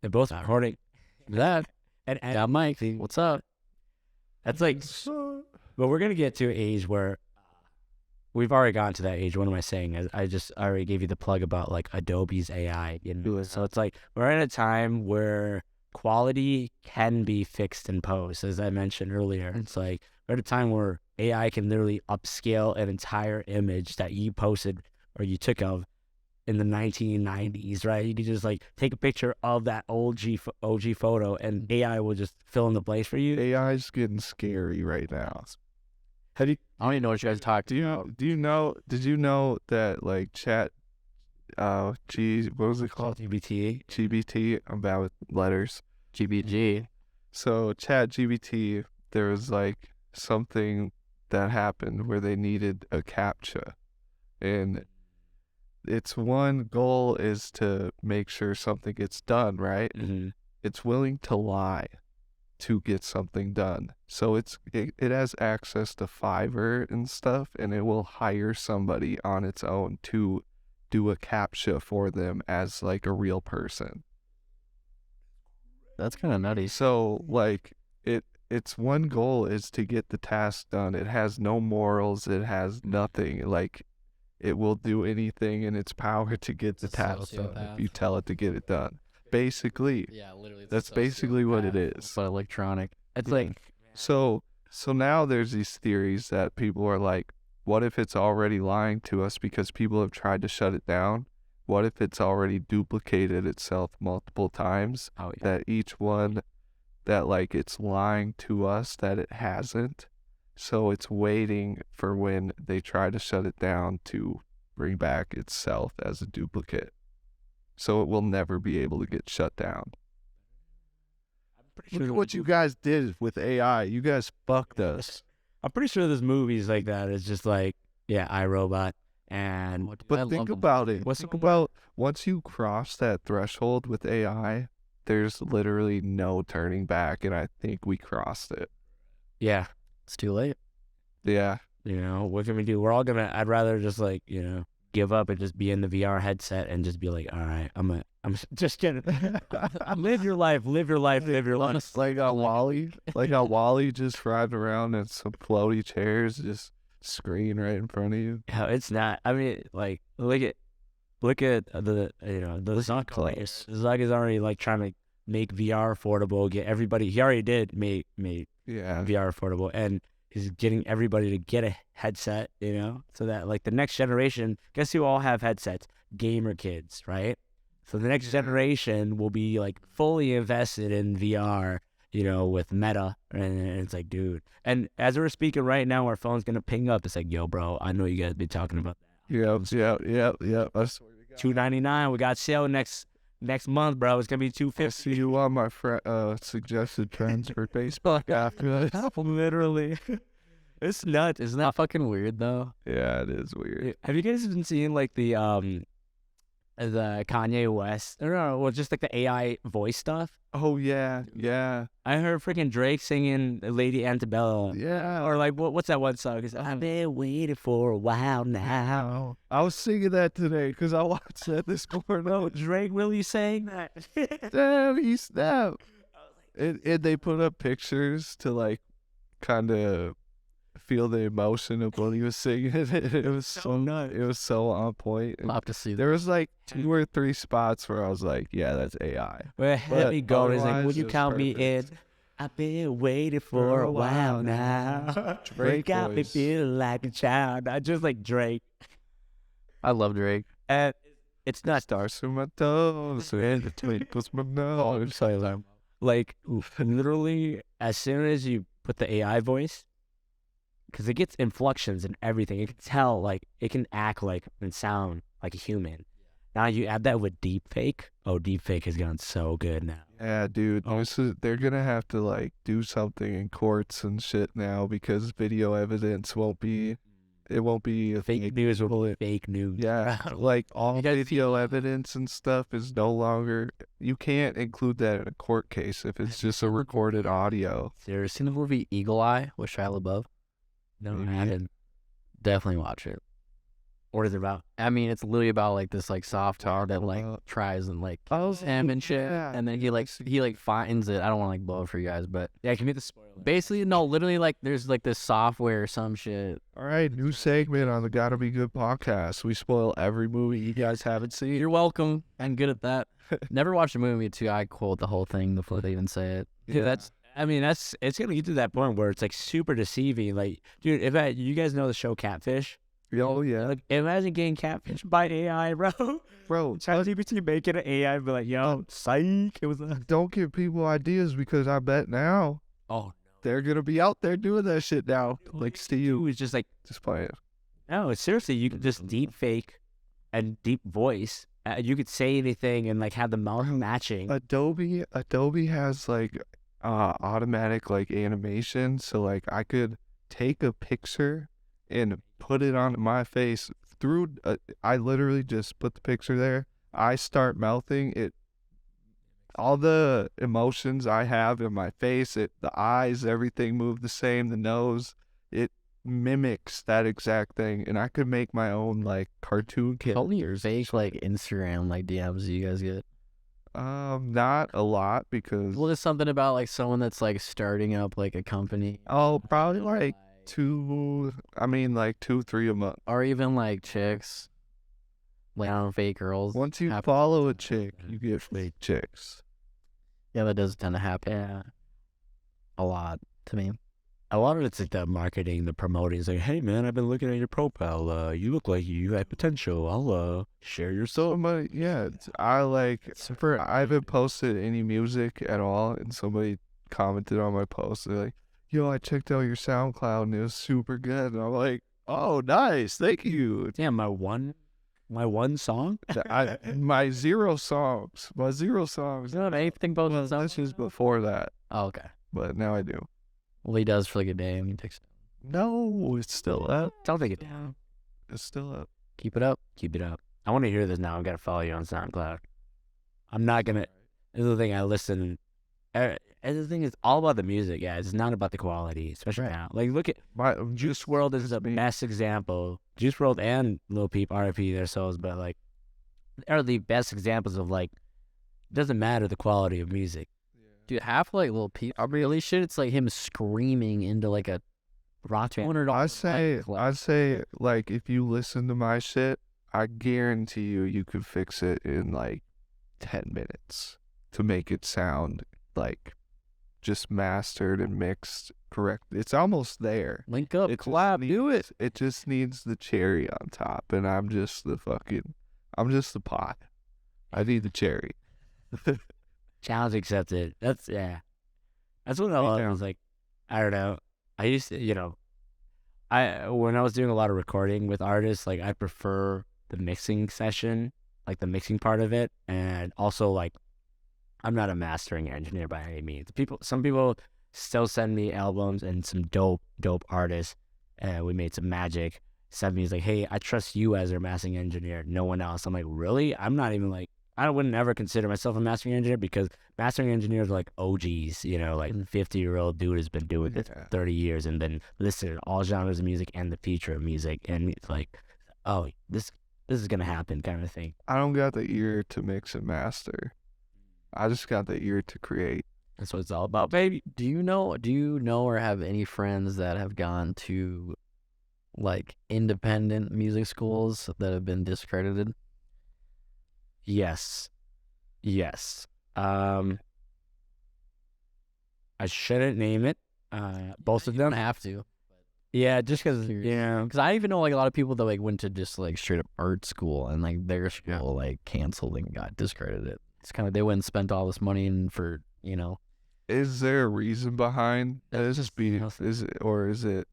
They're both recording that. and Yeah, Mike, what's up? that's like, but we're gonna get to an age where we've already gotten to that age. What am I saying? I already gave you the plug about like Adobe's AI. So it's like we're in a time where quality can be fixed in post, as I mentioned earlier. It's like we're at a time where AI can literally upscale an entire image that you posted or you took of in the 1990s, right? You could just like take a picture of that OG photo, and AI will just fill in the place for you. AI's getting scary right now. Have you? I don't even know what you guys talked. Did you know that like what was it called? GPT. GBT, about letters. GBG. So ChatGPT, there was like something that happened where they needed a CAPTCHA, and its one goal is to make sure something gets done, right? Mm-hmm. It's willing to lie to get something done. So it has access to Fiverr and stuff, and it will hire somebody on its own to do a CAPTCHA for them as like a real person. That's kind of nutty. So like its one goal is to get the task done. It has no morals, it has nothing. Like it will do anything in its power to get the It's a task done if sociopath. you tell it to get it done. Basically, Yeah, literally. that's basically what it is. But electronic. It's Yeah. like, So now there's these theories that people are like, what if it's already lying to us because people have tried to shut it down? What if it's already duplicated itself multiple times? oh yeah, That each one that like it's lying to us that it hasn't. So it's waiting for when they try to shut it down to bring back itself as a duplicate. So it will never be able to get shut down. pretty Look sure at what you guys did with AI. You guys fucked us. I'm pretty sure there's movies like that. It's just like, yeah, iRobot. And But think about it. Think about once you cross that threshold with AI, there's literally no turning back, and I think we crossed it. yeah, It's too late. Yeah. you know, what can we do? We're all gonna, I'd rather just like, you know, give up and just be in the VR headset and just be like, all right, I'm just kidding. Live your life. Live your life. Like how Wally just ride around in some floaty chairs, just screen right in front of you. Yeah, it's not. I mean, like, look at the, you know, the Zuck place. Zuck is already like trying to make VR affordable, get everybody. He already did make Yeah. VR affordable, and he's getting everybody to get a headset, you know, so that like the next generation, guess who all have headsets? Gamer kids, right? So the next generation will be like fully invested in VR, you know, with Meta, and it's like, dude. And as we're speaking right now, our phone's gonna ping up. It's like, yo, bro, I know you guys been talking about that. Yep. I swear to God. $299. We got sale next month, bro. It's gonna be I $250. see you on my suggested trends for Facebook after this. Literally, it's nuts. Isn't that fucking weird though? Yeah, it is weird. Have you guys been seeing like the Kanye West? Or well, just like the AI voice stuff. Oh yeah. I heard freaking Drake singing Lady Antebellum. Yeah. Or like what's that one song? It's, I've been waiting for a while now. I was singing that today because I watched that this morning. No, Drake really sang that. Damn, he snapped. And they put up pictures to like kind of feel the emotion of when he was singing it. It was so nuts. It was so on point. And I'll have to see that. there was like 2 or 3 spots where I was like, yeah, that's AI. Well, let But me go. He's like, otherwise, would you it was count me in? perfect. I've been waiting for a while now. Drake got me voice. feeling like a child. I just like Drake. I love Drake. And it's not Stars through my toes and the twinkles my nose. like literally as soon as you put the AI voice, because it gets inflections and everything. It can tell, like, it can act like and sound like a human. Now you add that with deepfake. Oh, deepfake has gone so good now. Yeah, dude. They're gonna have to like do something in courts and shit now because video evidence won't be. It won't be a Fake thing. news will be fake news. Yeah, like all You guys video evidence and stuff is no longer. You can't include that in a court case if it's just a recorded audio. Have seen the movie Eagle Eye with Shia LaBeouf? No, Maybe. I haven't. Definitely watch it. What is it about? I mean, it's literally about like this like software that like about- tries and like Oh, kills him and shit, yeah. and then he like finds it. I don't want to like blow it for you guys, but Yeah, give me the spoiler. basically, no, literally like there's like this software or some shit. All right, new segment on the Gotta Be Good podcast. We spoil every movie you guys haven't seen. You're welcome. I'm good at that. Never watched a movie until I quote the whole thing before they even say it. Yeah, it's gonna get to that point where it's like super deceiving. Like, dude, you guys know the show Catfish? Oh yeah, Like, imagine getting catfished by AI, bro. bro. ChatGPT making an AI be like, yo, psych. It was a... Don't give people ideas because I bet now Oh, they're gonna be out there doing that shit now. Thanks to you. it was just like, Just play it. no, seriously, you could just deep fake and deep voice. You could say anything and like have the mouth matching. Adobe has like automatic like animation, so like I could take a picture and put it on my face through. I literally just put the picture there. I start mouthing it. All the emotions I have in my face, the eyes, everything move the same. The nose, it mimics that exact thing, and I could make my own like cartoon kid. Tell me your fake like Instagram like DMs you guys get. Not a lot because Well, there's something about like someone that's like starting up like a company. probably like like 2-3 a month. Or even like chicks, like fake girls. Once you happen follow a sometimes. chick, you get fake chicks. Yeah, that does tend to happen Yeah. a lot to me. A lot of it's like the marketing, the promoting. It's like, hey man, I've been looking at your profile. You look like you have potential. I'll share your stuff. Somebody, yeah, I haven't posted any music at all, and somebody commented on my post. They're like, "Yo, I checked out your SoundCloud and it was super good." And I'm like, "Oh, nice, thank you." Yeah, my one song. My zero songs. You don't have anything about Well, this was before that, Oh, okay. but now I do. Well, he does for like a day. I mean, takes. No, it's still up. Don't take it down. It's still up. Keep it up. Keep it up. I want to hear this now. I gotta follow you on SoundCloud. I'm not gonna. This is the thing I listen. And the thing is all about the music, guys. It's not about the quality, especially Right. now. Like, look at My Juice WRLD is the me. best example. Juice WRLD and Lil Peep, RIP their souls, but like, are the best examples of like, it doesn't matter the quality of music. Dude, half like little Pete. Really shit. It's like him screaming into like a rock $200. I say, like, if you listen to my shit, I guarantee you could fix it in like 10 minutes to make it sound like just mastered and mixed correct. It's almost there. Link up, It just collab, do it. It just needs the cherry on top, and I'm just the pot. I need the cherry. Challenge accepted. That's what I love. I was like, I don't know. I used to, when I was doing a lot of recording with artists, like I prefer the mixing session, like the mixing part of it, and also like I'm not a mastering engineer by any means. Some people still send me albums and some dope artists, and we made some magic. Send me, he's like, hey, I trust you as their mastering engineer, no one else. I'm like, really? I'm not even like, I wouldn't ever consider myself a mastering engineer because mastering engineers are like OGs, like 50-year-old dude has been doing it for 30 years and been listening to all genres of music and the future of music. And it's like, oh, this is going to happen kind of thing. I don't got the ear to mix and master. I just got the ear to create. That's what it's all about, baby. Do you know or have any friends that have gone to like independent music schools that have been discredited? Yes. I shouldn't name it. Both of You them. don't have to. Yeah, just because, Because I even know like a lot of people that like went to just like straight up art school and like their school like canceled and got discredited. It's kind of they went and spent all this money and for Is there a reason behind this? Is it?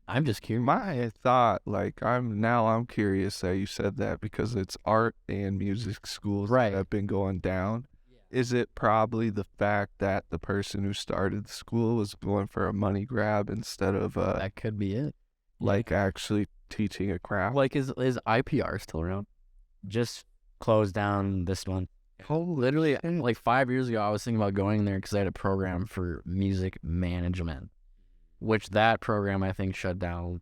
I'm just curious. My thought, like, I'm curious that you said that because it's art and music schools Right. that have been going down. Is it probably the fact that the person who started the school was going for a money grab instead of That could be it. like actually teaching a craft? Like is IPR still around? just closed down this one. Literally, like 5 years ago, I was thinking about going there because I had a program for music management, which that program I think shut down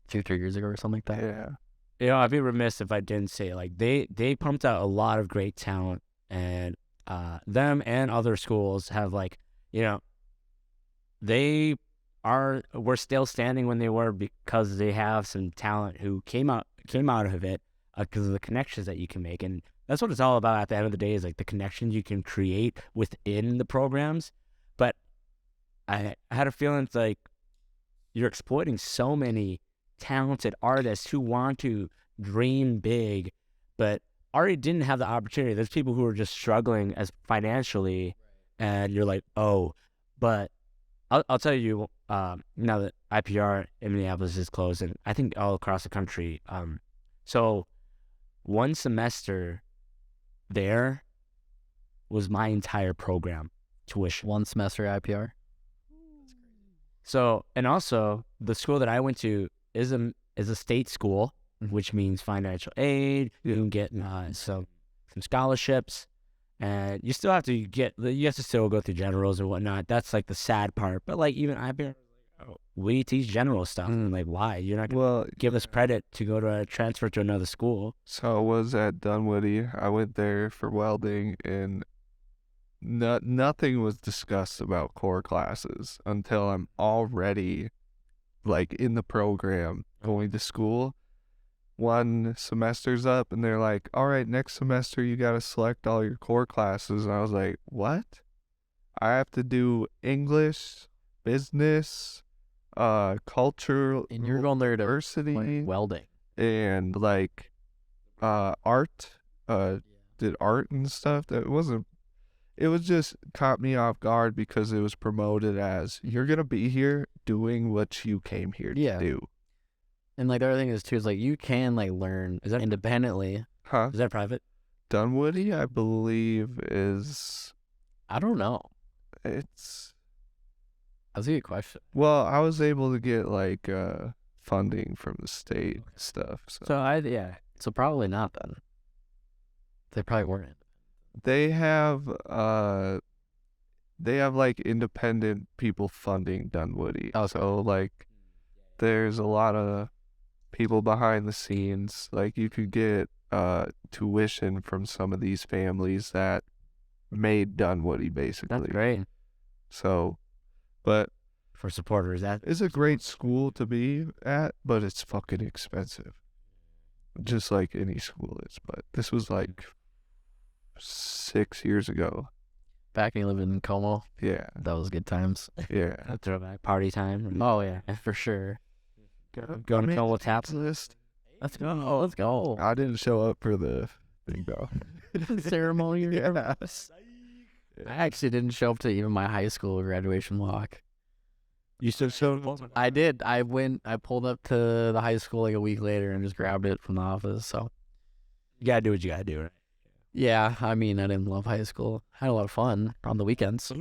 2-3 years ago or something like that. Yeah. I'd be remiss if I didn't say, like, they pumped out a lot of great talent, and them and other schools have, like, we're still standing when they were because they have some talent who came out of it because of the connections that you can make. And that's what it's all about at the end of the day, is like the connections you can create within the programs. But I had a feeling it's like you're exploiting so many talented artists who want to dream big, but already didn't have the opportunity. There's people who are just struggling as financially, and you're like, oh, but I'll tell you, now that IPR in Minneapolis is closed, and I think all across the country, so one semester there was my entire program tuition. One semester IPR. So, and also the school that I went to is a state school, Mhm. which means financial aid. You can get some scholarships, and you still have to still go through generals and whatnot. That's like the sad part. But like even IPR, we teach general stuff. And like, why? You're not gonna Well, give us credit to go to a transfer to another school. so I was at Dunwoody. I went there for welding, and nothing was discussed about core classes until I'm already like in the program going to school. One semester's up, and they're like, all right, next semester you got to select all your core classes. And I was like, what? I have to do English, business, cultural, And you're going there to diversity, like welding. and like art, did art and stuff. That wasn't, it was just caught me off guard because it was promoted as you're gonna be here doing what you came here Yeah. to do. And like the other thing is too is like you can like learn Is that- independently. Huh? Is that private? Dunwoody, I believe, is, I don't know. it's, That's a good question. well, I was able to get like funding from the state and stuff. So So probably not then. They probably weren't. they have like independent people funding Dunwoody. Okay. So like there's a lot of people behind the scenes. Like you could get tuition from some of these families that made Dunwoody basically. That's great So, but for supporters. That it's a great school to be at, but it's fucking expensive. Just like any school is. But this was like 6 years ago. Back when you lived in Como, Yeah, that was good times. yeah. a throwback party time. Oh yeah, for sure. Go to Kill Tap. List. Let's go. Let's go. I didn't show up for the thing though. Ceremony. Or Yeah. I actually didn't show up to even my high school graduation walk. You still showed up? I did. I pulled up to the high school like a week later and just grabbed it from the office. So You gotta do what you gotta do, right? yeah, I mean, I didn't love high school. I had a lot of fun on the weekends.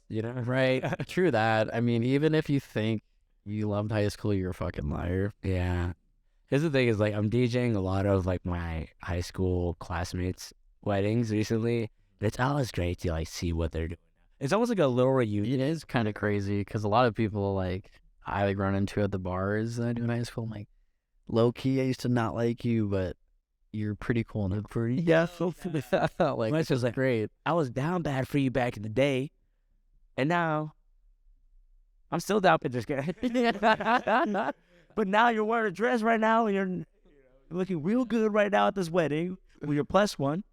You know? Right. True that. I mean, even if you think you loved high school, you're a fucking liar. Yeah. Here's the thing is like I'm DJing a lot of like my high school classmates' weddings recently. And it's always great to like see what they're doing. It's almost like a little reunion. It is kind of crazy because a lot of people like I like run into at the bars that I do in high school. I'm like, low key, I used to not like you, but you're pretty cool and pretty. Yeah. Like, It's just like great. I was down bad for you back in the day, and now I'm still down bad. Just kidding. But now you're wearing a dress right now, and you're looking real good right now at this wedding with your +1.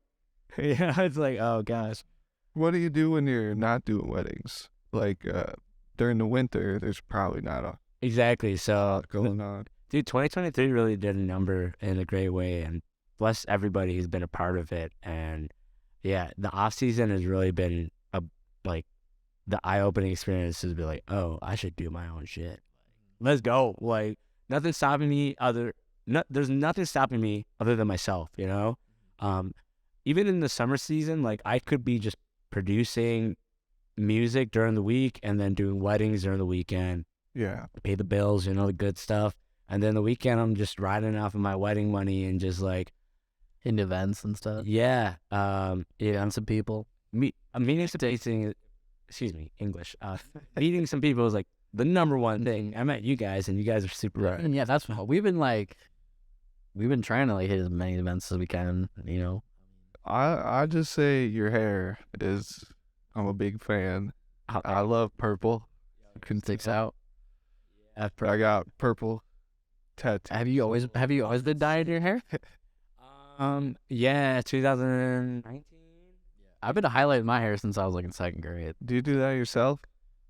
Yeah, it's like, oh gosh. What do you do when you're not doing weddings? Like during the winter, there's probably not a Exactly. So, lot going on. dude, 2023 really did a number in a great way, and bless everybody who's been a part of it. And yeah, the off season has really been the eye-opening experience to be like, oh, I should do my own shit. Let's go. Like nothing's stopping me there's nothing stopping me other than myself, you know? Even in the summer season, like I could be just producing music during the week and then doing weddings during the weekend, Yeah. pay the bills, you know, the good stuff. And then the weekend, I'm just riding off of my wedding money and just like, In events and stuff. yeah, And some people. meeting some English. Meeting some people is like the number one thing. I met you guys, and you guys are super. Right. And yeah, that's what we've been trying to like hit as many events as we can, you know. I just say your hair is, I'm a big fan. I love purple. Can Sticks out. I got purple tattoo. Have you always been dyeing your hair? Yeah, 2019. I've been highlighting my hair since I was like in second grade. Do you do that yourself?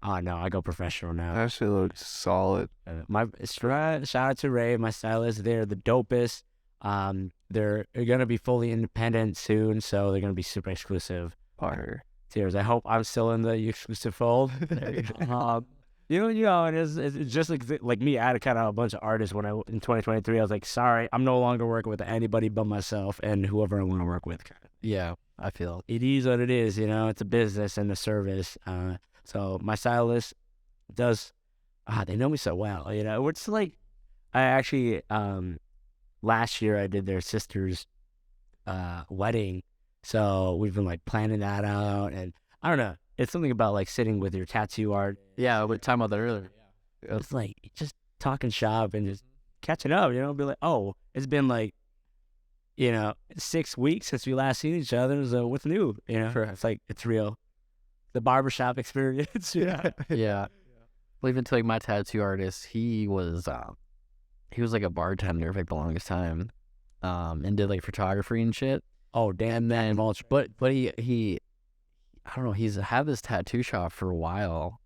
Oh no, I go professional now. That shit looks solid. Shout out to Ray, my stylist. They're the dopest. They're gonna be fully independent soon, so they're gonna be super exclusive. Fire. Cheers. I hope I'm still in the exclusive fold. You know, it is. It's just like me. I had kind of a bunch of artists when in 2023. I was like, sorry, I'm no longer working with anybody but myself and whoever I want to work with. Yeah, I feel. It is what it is. You know, it's a business and a service. So my stylist does. They know me so well. You know, it's like I actually last year I did their sister's wedding, so we've been like planning that out, and I don't know. It's something about like sitting with your tattoo art. Yeah, we were talking about that earlier. It's like just talking shop and just catching up, you know, be like, oh, it's been like, 6 weeks since we last seen each other. So what's new? You know, it's like, it's real. The barbershop experience. Yeah. Yeah. Well, even to like my tattoo artist, he was like a bartender for like the longest time, and did like photography and shit. Oh, damn, man. But he I don't know, he's had this tattoo shop for a while,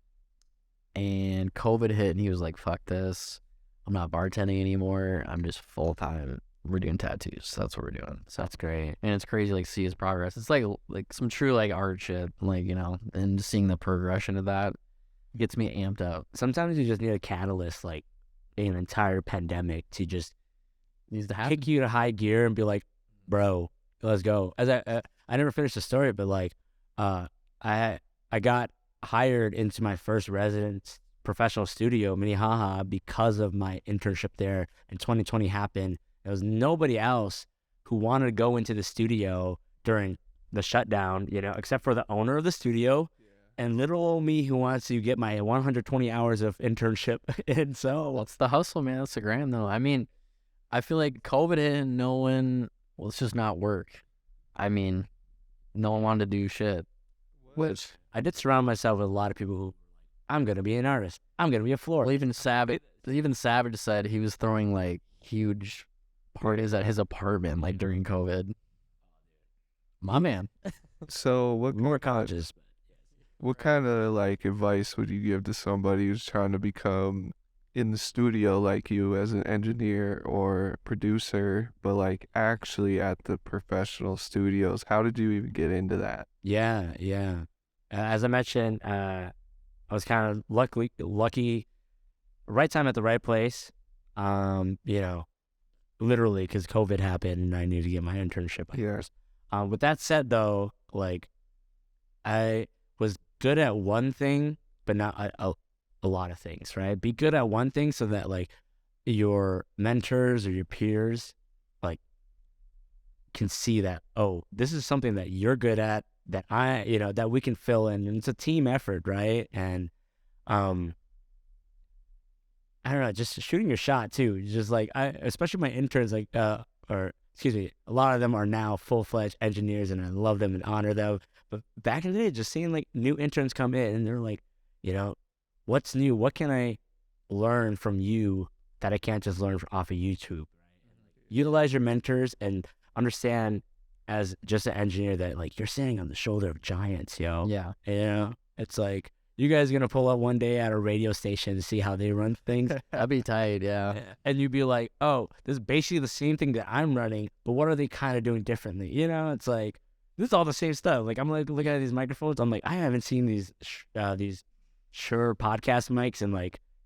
and COVID hit, and he was like, fuck this. I'm not bartending anymore. I'm just full-time. We're doing tattoos. So that's what we're doing. So That's great. and it's crazy, like, see his progress. It's like some true, like, art shit, like, and just seeing the progression of that gets me amped up. Sometimes you just need a catalyst, like an entire pandemic, to just Needs to happen. kick you to high gear and be like, bro, let's go. As I never finished the story, but like, I got hired into my first residence professional studio, Minnehaha, because of my internship there. And 2020 happened. There was nobody else who wanted to go into the studio during the shutdown, except for the owner of the studio and little old me who wants to get my 120 hours of internship. And so, Well, it's the hustle, man. That's the grind, though. I mean, I feel like COVID hit and no one, well, it's just not work. I mean, no one wanted to do shit. which I did surround myself with a lot of people who, I'm going to be an artist. I'm going to be a florist. Well, even Savage said he was throwing like huge parties at his apartment like during COVID. My man. So More colleges. what kind of like advice would you give to somebody who's trying to become in the studio like you as an engineer or producer, but like actually at the professional studios? How did you even get into that? Yeah. As I mentioned, I was kind of lucky, right time at the right place. Literally because COVID happened and I needed to get my internship. Yes. With that said, though, like I was good at one thing, but not a lot of things. Right? Be good at one thing so that like your mentors or your peers like can see that, oh, this is something that you're good at, that that we can fill in, and it's a team effort, right? And I don't know, just shooting your shot too. Just like especially my interns, like a lot of them are now full-fledged engineers, and I love them and honor them. But back in the day, just seeing like new interns come in, and they're like, what's new? What can I learn from you that I can't just learn off of YouTube? Utilize your mentors and understand as just an engineer that like you're standing on the shoulder of giants, yo. Yeah. It's like you guys gonna pull up one day at a radio station to see how they run things. That'd be tight, yeah. And you'd be like, oh, this is basically the same thing that I'm running, but what are they kind of doing differently? It's like, this is all the same stuff. Like, I'm like looking at these microphones. I'm like, I haven't seen these Shure podcast mics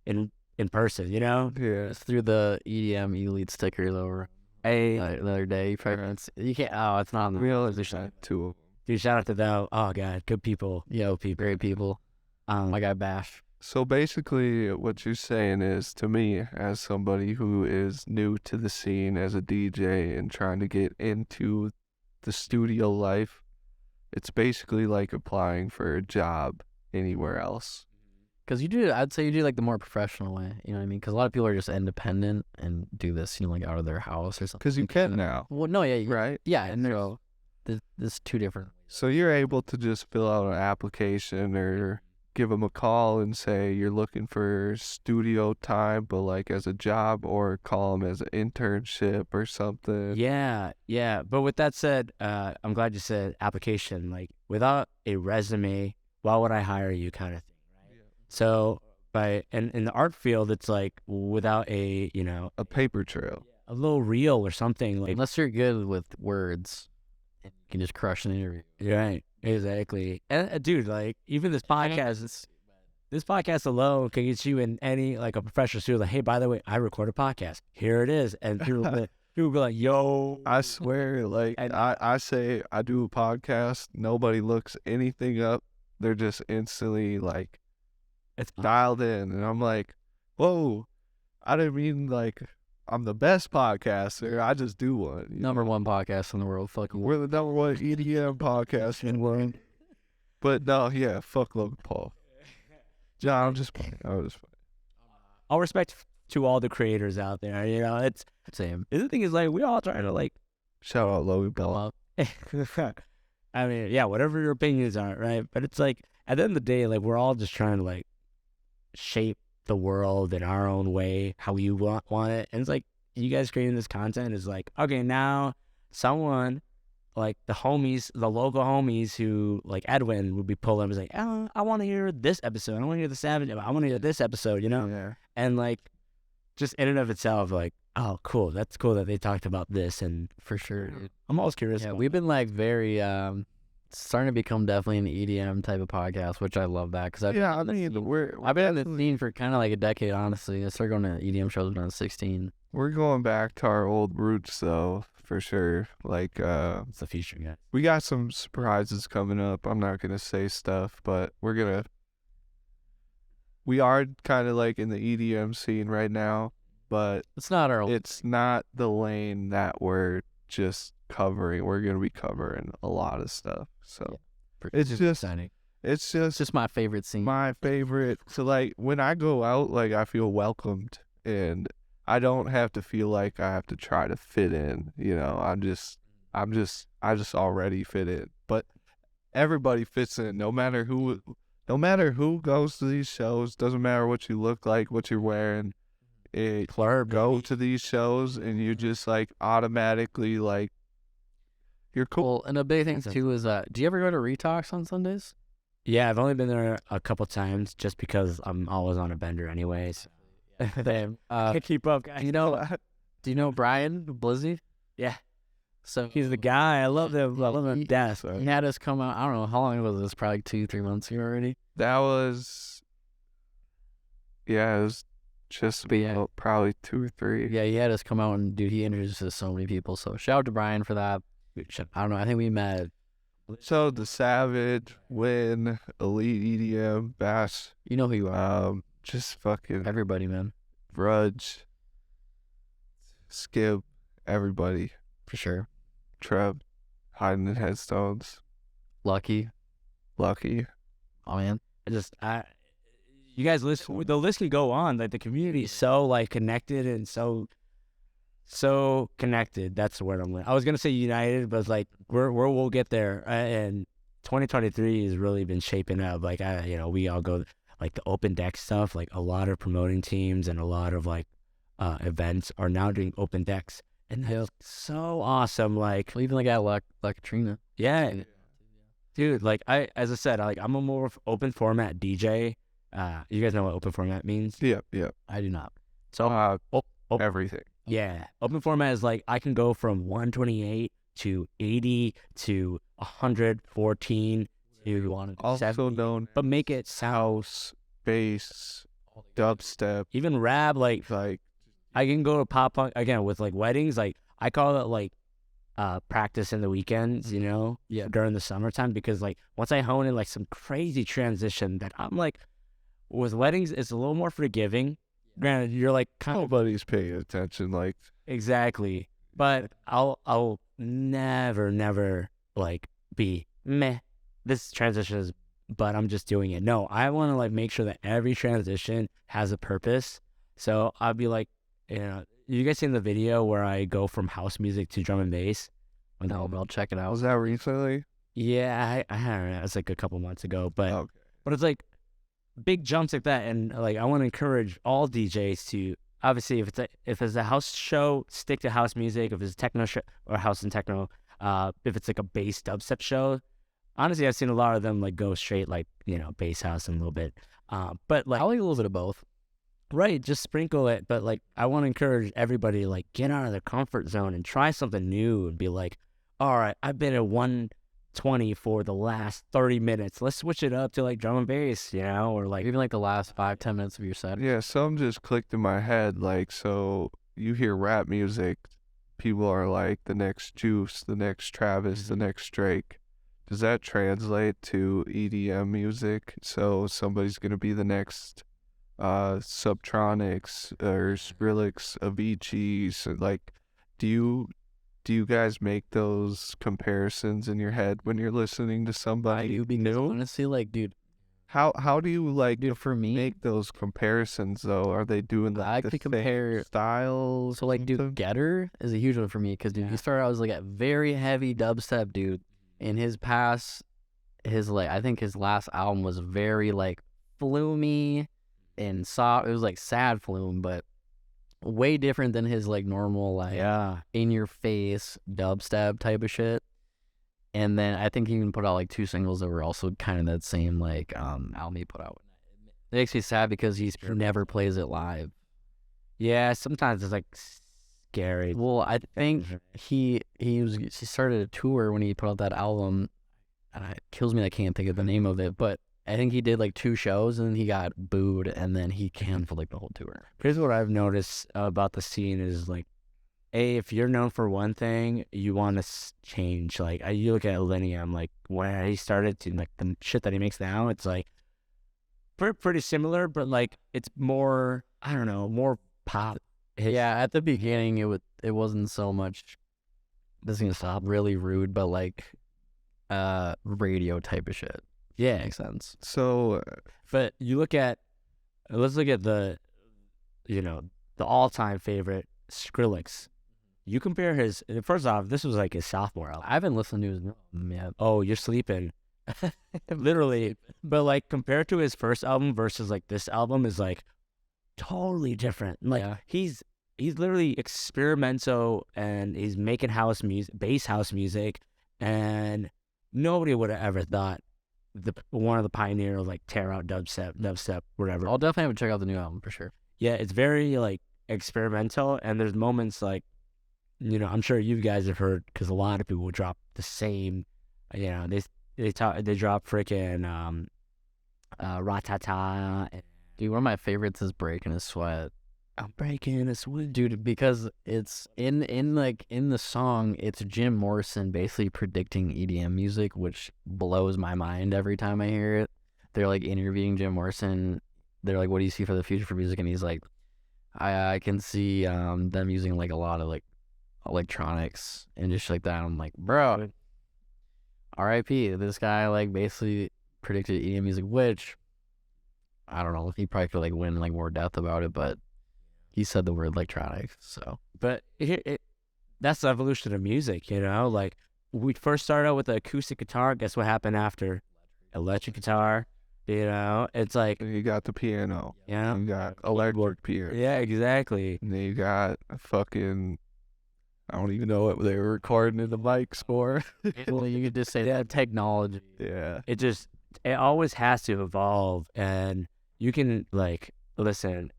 in person, Yeah. It's through the EDM Elite sticker though. The other day, you probably you can't. Oh, it's not on the We only shot two of them. Dude, shout out to them. Oh god, good people. great people. My guy Bash. So basically, what you're saying is, to me, as somebody who is new to the scene as a DJ and trying to get into the studio life, it's basically like applying for a job anywhere else. Because I'd say you do like the more professional way. You know what I mean? Because a lot of people are just independent and do this, like out of their house or something. Because you can now, Well, no, yeah, right? yeah, and there's two different. So you're able to just fill out an application or give them a call and say you're looking for studio time, but like as a job, or call them as an internship or something. Yeah. But with that said, I'm glad you said application. Like, without a resume, why would I hire you, kind of thing, right? So and in the art field, it's like without a A paper trail. a little reel or something like. Unless you're good with words, you can just crush an interview. Right, exactly. And dude, like even this podcast alone can get you in any like a professional studio. Like, hey, by the way, I record a podcast. Here it is, and people be like, yo, I swear, like And- I say I do a podcast. Nobody looks anything up. They're just instantly like it's dialed in, and I'm like, whoa! I didn't mean like I'm the best podcaster. I just do one. you Number know? one podcast in the world. Fucking We're the number one EDM podcast in the world. But no, yeah, fuck Logan Paul. John, I'm just playing. I was all respect to all the creators out there. It's same. the thing is like we all trying to like. shout out Logan Go Paul. up. I mean, yeah, whatever your opinions are, right? But it's like at the end of the day, like we're all just trying to like shape the world in our own way, how we want it. And it's like you guys creating this content is like, okay, now someone like the homies, the local homies who like Edwin would be pulling up and like, oh, I want to hear this episode. I want to hear the Savage. I want to hear this episode, Yeah. And like just in and of itself, like, oh, cool. That's cool that they talked about this. And For sure, dude. I'm always curious. Yeah, about we've been like very starting to become definitely an EDM type of podcast, which I love that because I've Yeah, I mean, I've been in the scene for kind of like a decade, honestly. I started going to EDM shows when I was 16. we're going back to our old roots, though, for sure. Like, it's the future, guys. we got some surprises coming up. I'm not gonna say stuff, but we are kind of like in the EDM scene right now, but It's not our old. it's not the lane that we're just covering. We're gonna be covering a lot of stuff. So it's just exciting. it's It's just just my favorite scene. my favorite. So like when I go out, like I feel welcomed, and I don't have to feel like I have to try to fit in. I just already fit in. But everybody fits in, no matter who goes to these shows. Doesn't matter what you look like, what you're wearing. Go to these shows, and you just like automatically like you're cool. Well, and a big thing Makes sense. too is do you ever go to Retox on Sundays? Yeah, I've only been there a couple times just because I'm always on a bender anyways. Same. Can't keep up, guys. Do you know Brian Blizzy? Yeah. So He's the guy. I love him. I love him to death. he had us come out. I don't know how long was this. Probably 2-3 months ago already. That was, yeah, it was just But yeah. about probably 2 or 3. Yeah, he had us come out and dude, he introduced us to so many people. So shout out to Brian for that. I don't know. I think we met. So the Savage, Win, Elite EDM, Bash, You know who you are. just fucking Everybody, man, Rudge, Skip, everybody, for sure. Trev, hiding in headstones, Lucky. Lucky. Oh man. You guys listen. The list can go on. Like the community is so like connected and so connected. That's the word I was gonna say united, but it's like we'll get there. And 2023 has really been shaping up. Like we all go like the open deck stuff. Like a lot of promoting teams and a lot of like events are now doing open decks, and that's so awesome. Like Well, even like at La Katrina. yeah, dude. Like as I said, I'm a more open format DJ. You guys know what open format means? Yep. I do not. So Everything. yeah, open format is like I can go from 128 to 80 to 114 to Also 70, known but make it house, bass, dubstep, even rap. Like like I can go to pop punk again with like weddings. Like I call it like practice in the weekends, Yeah. during the summertime, because like once I hone in like some crazy transition that I'm like with weddings, it's a little more forgiving. Granted, you're like kind of nobody's paying attention. Like exactly, but I'll never like be meh. This transition is, but I'm just doing it. No, I want to like make sure that every transition has a purpose. So I'll be like, you guys seen the video where I go from house music to drum and bass? No, but I'll check it out. was that recently? Yeah, I don't know. It's like a couple months ago, but Okay. but it's like big jumps like that, and like I want to encourage all DJs to obviously if it's a house show, stick to house music. If it's a techno show or house and techno, if it's like a bass dubstep show, honestly I've seen a lot of them like go straight like bass house and a little bit. But like, I like a little bit of both. right, just sprinkle it. But like, I want to encourage everybody to like get out of their comfort zone and try something new and be like, all right, I've been at 120 for the last 30 minutes. Let's switch it up to like drum and bass, or like, Even like the last 5-10 minutes of your set. Yeah, some just clicked in my head. Like, so you hear rap music, people are like the next Juice, the next Travis, the next Drake. Does that translate to EDM music? So somebody's gonna be the next Subtronics or Skrillex, Avicii. So like, do you guys make those comparisons in your head when you're listening to I somebody? do because honestly, like, dude, How do you like for me, make those comparisons though? Are they doing I like the could same compare. styles? So like, dude, something? Getter is a huge one for me because dude, Yeah. he started out as like a very heavy dubstep dude. In his past, I think his last album was very like floomy and soft. It was like sad flume, but way different than his like normal like yeah, in your face dubstep type of shit. And then I think he even put out like 2 singles that were also kind of that same like album he put out. It makes me sad because he never plays it live. yeah. Sometimes it's like scary. Well, I think he started a tour when he put out that album, and it kills me that I can't think of the name of it, but I think he did like 2 shows and he got booed and then he canceled like the whole tour. Here's what I've noticed about the scene is like, if you're known for one thing, you want to change. Like, you look at Illenium, like where he started to like the shit that he makes now, it's like pretty similar, but like it's more, I don't know, more pop. Yeah, at the beginning it wasn't so much. This is gonna stop really rude, but like radio type of shit. Yeah, Makes sense. So but you look at, let's look at the all-time favorite, Skrillex. You compare his, first off, this was like his sophomore album. I haven't listened to his album yet. Oh, you're sleeping. Literally. But like compared to his first album versus like this album is like totally different. Like Yeah. he's literally experimental and he's making house music, bass house music, and nobody would have ever thought one of the pioneers of like tear out dubstep, whatever. I'll definitely have to check out the new album for sure. Yeah, it's very like experimental, and there's moments like, I'm sure you guys have heard, because a lot of people drop the same, they drop freaking Ratata. Dude, one of my favorites is Breaking a Sweat. I'm breaking a sweat. Dude, because it's in the song, it's Jim Morrison basically predicting EDM music, which blows my mind every time I hear it. They're like interviewing Jim Morrison. They're like, "What do you see for the future for music?" And he's like, "I can see them using like a lot of like electronics and just like that." I'm like, bro, R.I.P. This guy like basically predicted EDM music, which I don't know. He probably could like win like more depth about it, but he said the word electronics, so. But that's the evolution of music, like we first started out with the acoustic guitar. Guess what happened after? Electric guitar. It's like, you got the piano. yeah, You got electric piano. yeah, exactly. And then you got fucking, I don't even know what they were recording in the mics for. Well, you could just say that technology. Yeah. It always has to evolve, and you can like listen.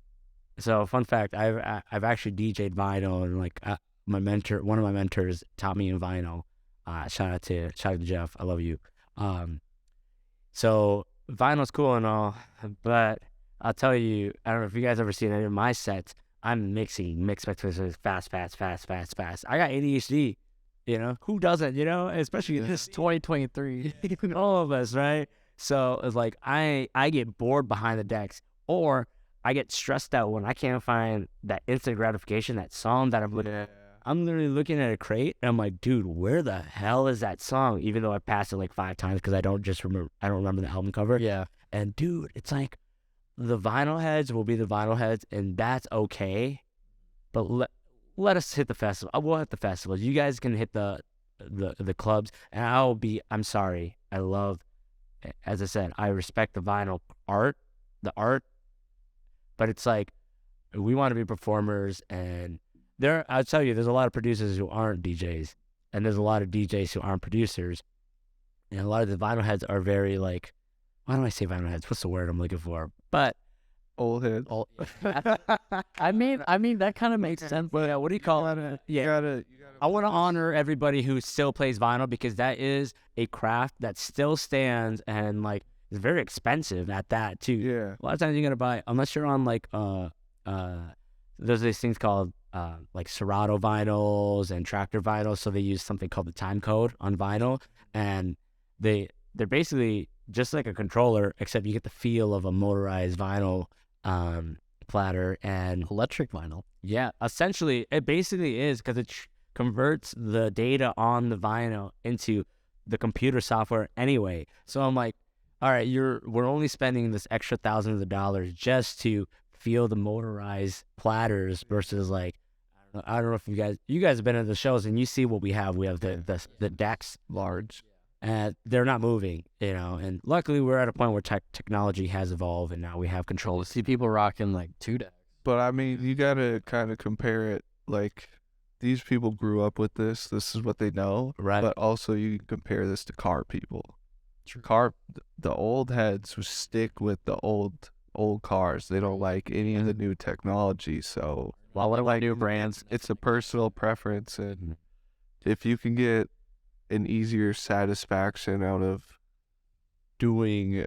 So, fun fact: I've actually DJ'd vinyl, and like one of my mentors taught me in vinyl. Shout out to Jeff, I love you. So vinyl's cool and all, but I'll tell you, I don't know if you guys ever seen any of my sets. I'm mixing mix mixes fast. I got ADHD. Who doesn't? Especially It's 2023. all of us, right? So it's like I get bored behind the decks, or I get stressed out when I can't find that instant gratification, that song that I'm looking at. I'm literally looking at a crate and I'm like, dude, where the hell is that song? Even though I passed it like 5 times because I don't remember the album cover. Yeah. And dude, it's like the vinyl heads will be the vinyl heads, and that's okay. But let us hit the festival. We'll hit the festivals. You guys can hit the clubs, and I'm sorry. I love, as I said, I respect the vinyl art, but it's like we want to be performers, and I'll tell you, there's a lot of producers who aren't DJs, and there's a lot of DJs who aren't producers, and a lot of the vinyl heads are very like, why do I say vinyl heads? What's the word I'm looking for? But Old head. I mean that kind of makes sense. But what do you call it? Yeah. I want to honor everybody who still plays vinyl because that is a craft that still stands and like is very expensive at that too. Yeah. A lot of times you're gonna buy unless you're on like there's these things called like Serato vinyls and Tractor vinyls, so they use something called the time code on vinyl, and they're basically just like a controller, except you get the feel of a motorized vinyl platter. And Electric vinyl. yeah, essentially it basically is because it converts the data on the vinyl into the computer software anyway. So I'm like, all right, we're only spending this extra thousands of dollars just to feel the motorized platters versus like I don't know if you guys have been at the shows and you see what we have. We have the decks Large. and they're not moving, and luckily we're at a point where technology has evolved and now we have control. See people rocking like 2 decks. But I mean, you gotta kind of compare it. Like, these people grew up with this. This is what they know. Right. But also, you can compare this to car people. True. The old heads who stick with the old cars. They don't like any of the new technology. So, Well, what about new brands? it's a personal preference, and if you can get an easier satisfaction out of doing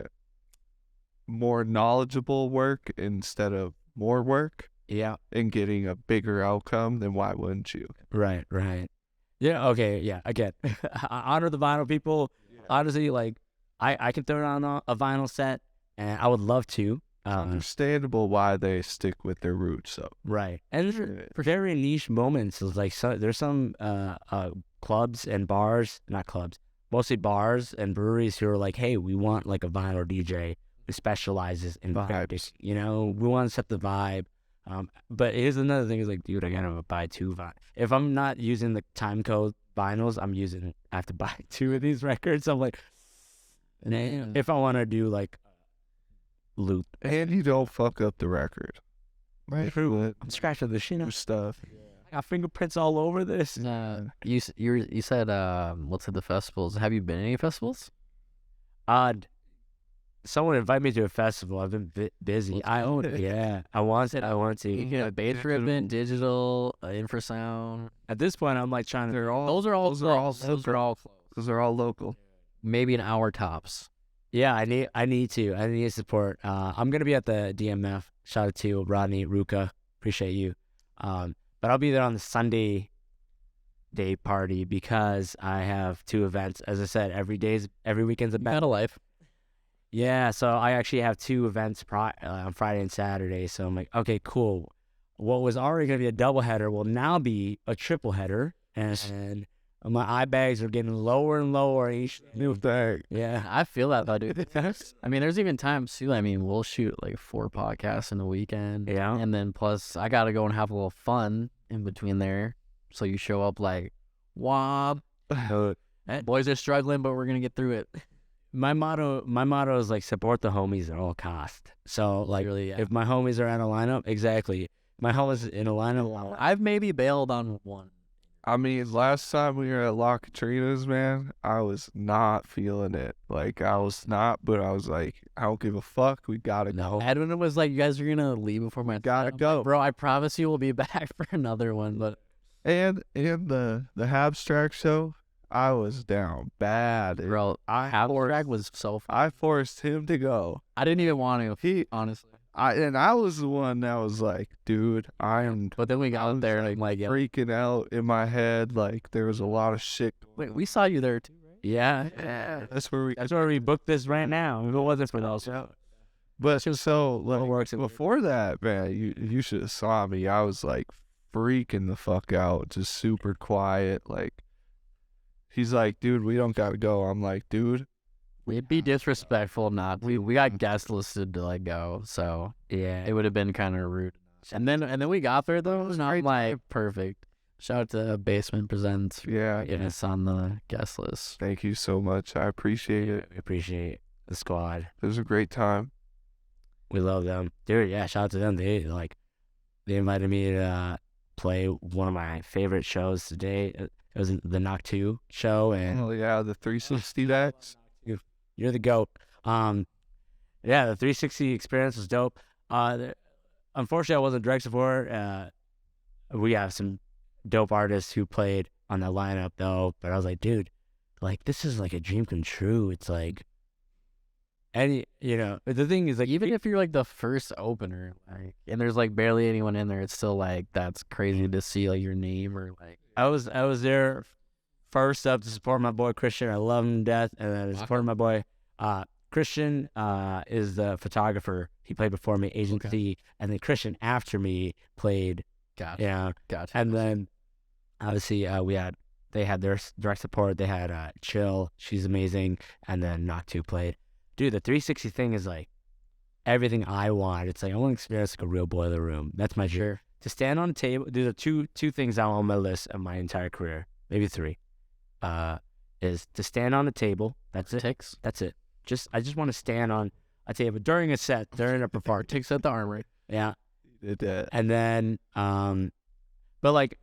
more knowledgeable work instead of more work Yeah. and getting a bigger outcome, then why wouldn't you? Right. Yeah. Okay. Yeah. Again, I honor the vinyl people. Honestly, like I can throw on a vinyl set, and I would love to. Understandable why they stick with their roots. So Right. And for very niche moments, it's like there's some clubs and bars, not clubs, mostly bars and breweries who are like, hey, we want like a vinyl DJ who specializes in Vibes. we want to set the vibe. But here's another thing is like, dude, I gotta buy 2 vinyl. If I'm not using the time code vinyls, I have to buy 2 of these records. I'm like, if I want to do like loop, and you don't fuck up the record, right? I'm scratching the shit New out. stuff. I got fingerprints all over this. You said what's at the festivals? Have you been to any festivals? Someone invited me to a festival. I've been busy. I own it. Yeah, I want to. You get a bass ribbon, digital, infrasound. At this point, I'm like trying to. Those are all close. Those are all local. Maybe an hour tops. Yeah, I need to support. I'm gonna be at the DMF. Shout out to Rodney Ruka. Appreciate you. But I'll be there on the Sunday day party because I have 2 events. As I said, every weekend's a You had a life. Yeah, so I actually have 2 events on Friday and Saturday. So I'm like, okay, cool. What was already going to be a double header will now be a triple header. And my eye bags are getting lower and lower each. New thing. Yeah. I feel that though, dude. I mean, there's even times too. I mean, we'll shoot like 4 podcasts in a weekend. Yeah. And then plus, I gotta go and have a little fun in between there. So you show up like, wob. Boys are struggling, but we're gonna get through it. My motto is like support the homies at all cost. So like Really, yeah. if my homies are at a lineup, exactly. My homies in a lineup. I've maybe bailed on one. I mean, last time we were at La Katrina's, man, I was not feeling it. Like, I was not, but I was like, I don't give a fuck. We gotta go. Edwin was like, "You guys are gonna leave before my Gotta set." I'm go. like, bro. I promise you, we'll be back for another one. But And the Habstract show, I was down bad. bro, Abstract was so fun. I forced him to go. I didn't even want to, honestly. I was the one that was like, dude, I am But then we got there and I'm like, yeah. freaking out in my head. Like, there was a lot of shit. Wait, we saw you there too, right? Yeah. That's where we. That's where we booked this right now. If it wasn't for those. But so like, works before that, man, you should have saw me. I was like freaking the fuck out, just super quiet. Like, he's like, dude, we don't gotta go. I'm like, dude, It'd be disrespectful not. We got guest listed to like go, so Yeah. it would have been kind of rude. And then we got there though. And I'm like, perfect. Shout out to Basement Presents. yeah. Getting us on the guest list. Thank you so much. I appreciate it. We appreciate the squad. It was a great time. We love them. Dude, yeah, shout out to them. They invited me to play one of my favorite shows today. It was the Knock 2 show, and Oh yeah, the 360 decks. you're the GOAT. Yeah, the 360 experience was dope. Unfortunately, I wasn't direct support. We have some dope artists who played on that lineup though, but I was like, dude, like this is like a dream come true. It's like the thing is like Even if you're like the first opener, like, and there's like barely anyone in there, it's still like that's crazy to see like your name or like. I was there first up to support my boy Christian. I love him to death, and then I supported my boy Christian. Is the photographer. He played before me, Agency, and then Christian after me played. Gotcha. Yeah, Gotcha. and then obviously they had their direct support. They had Chill, she's amazing, and then Knock 2 played. Dude, the 360 thing is like everything I want. It's like I want to experience like a real boiler room. That's my dream. Sure. To stand on a table. There's are two things I want on my list of my entire career, maybe 3. Is to stand on a table. That's it. Ticks. That's it. I just want to stand on a table during a set, during a performance. Ticks at the Armory. Yeah. Did that. And then, but like,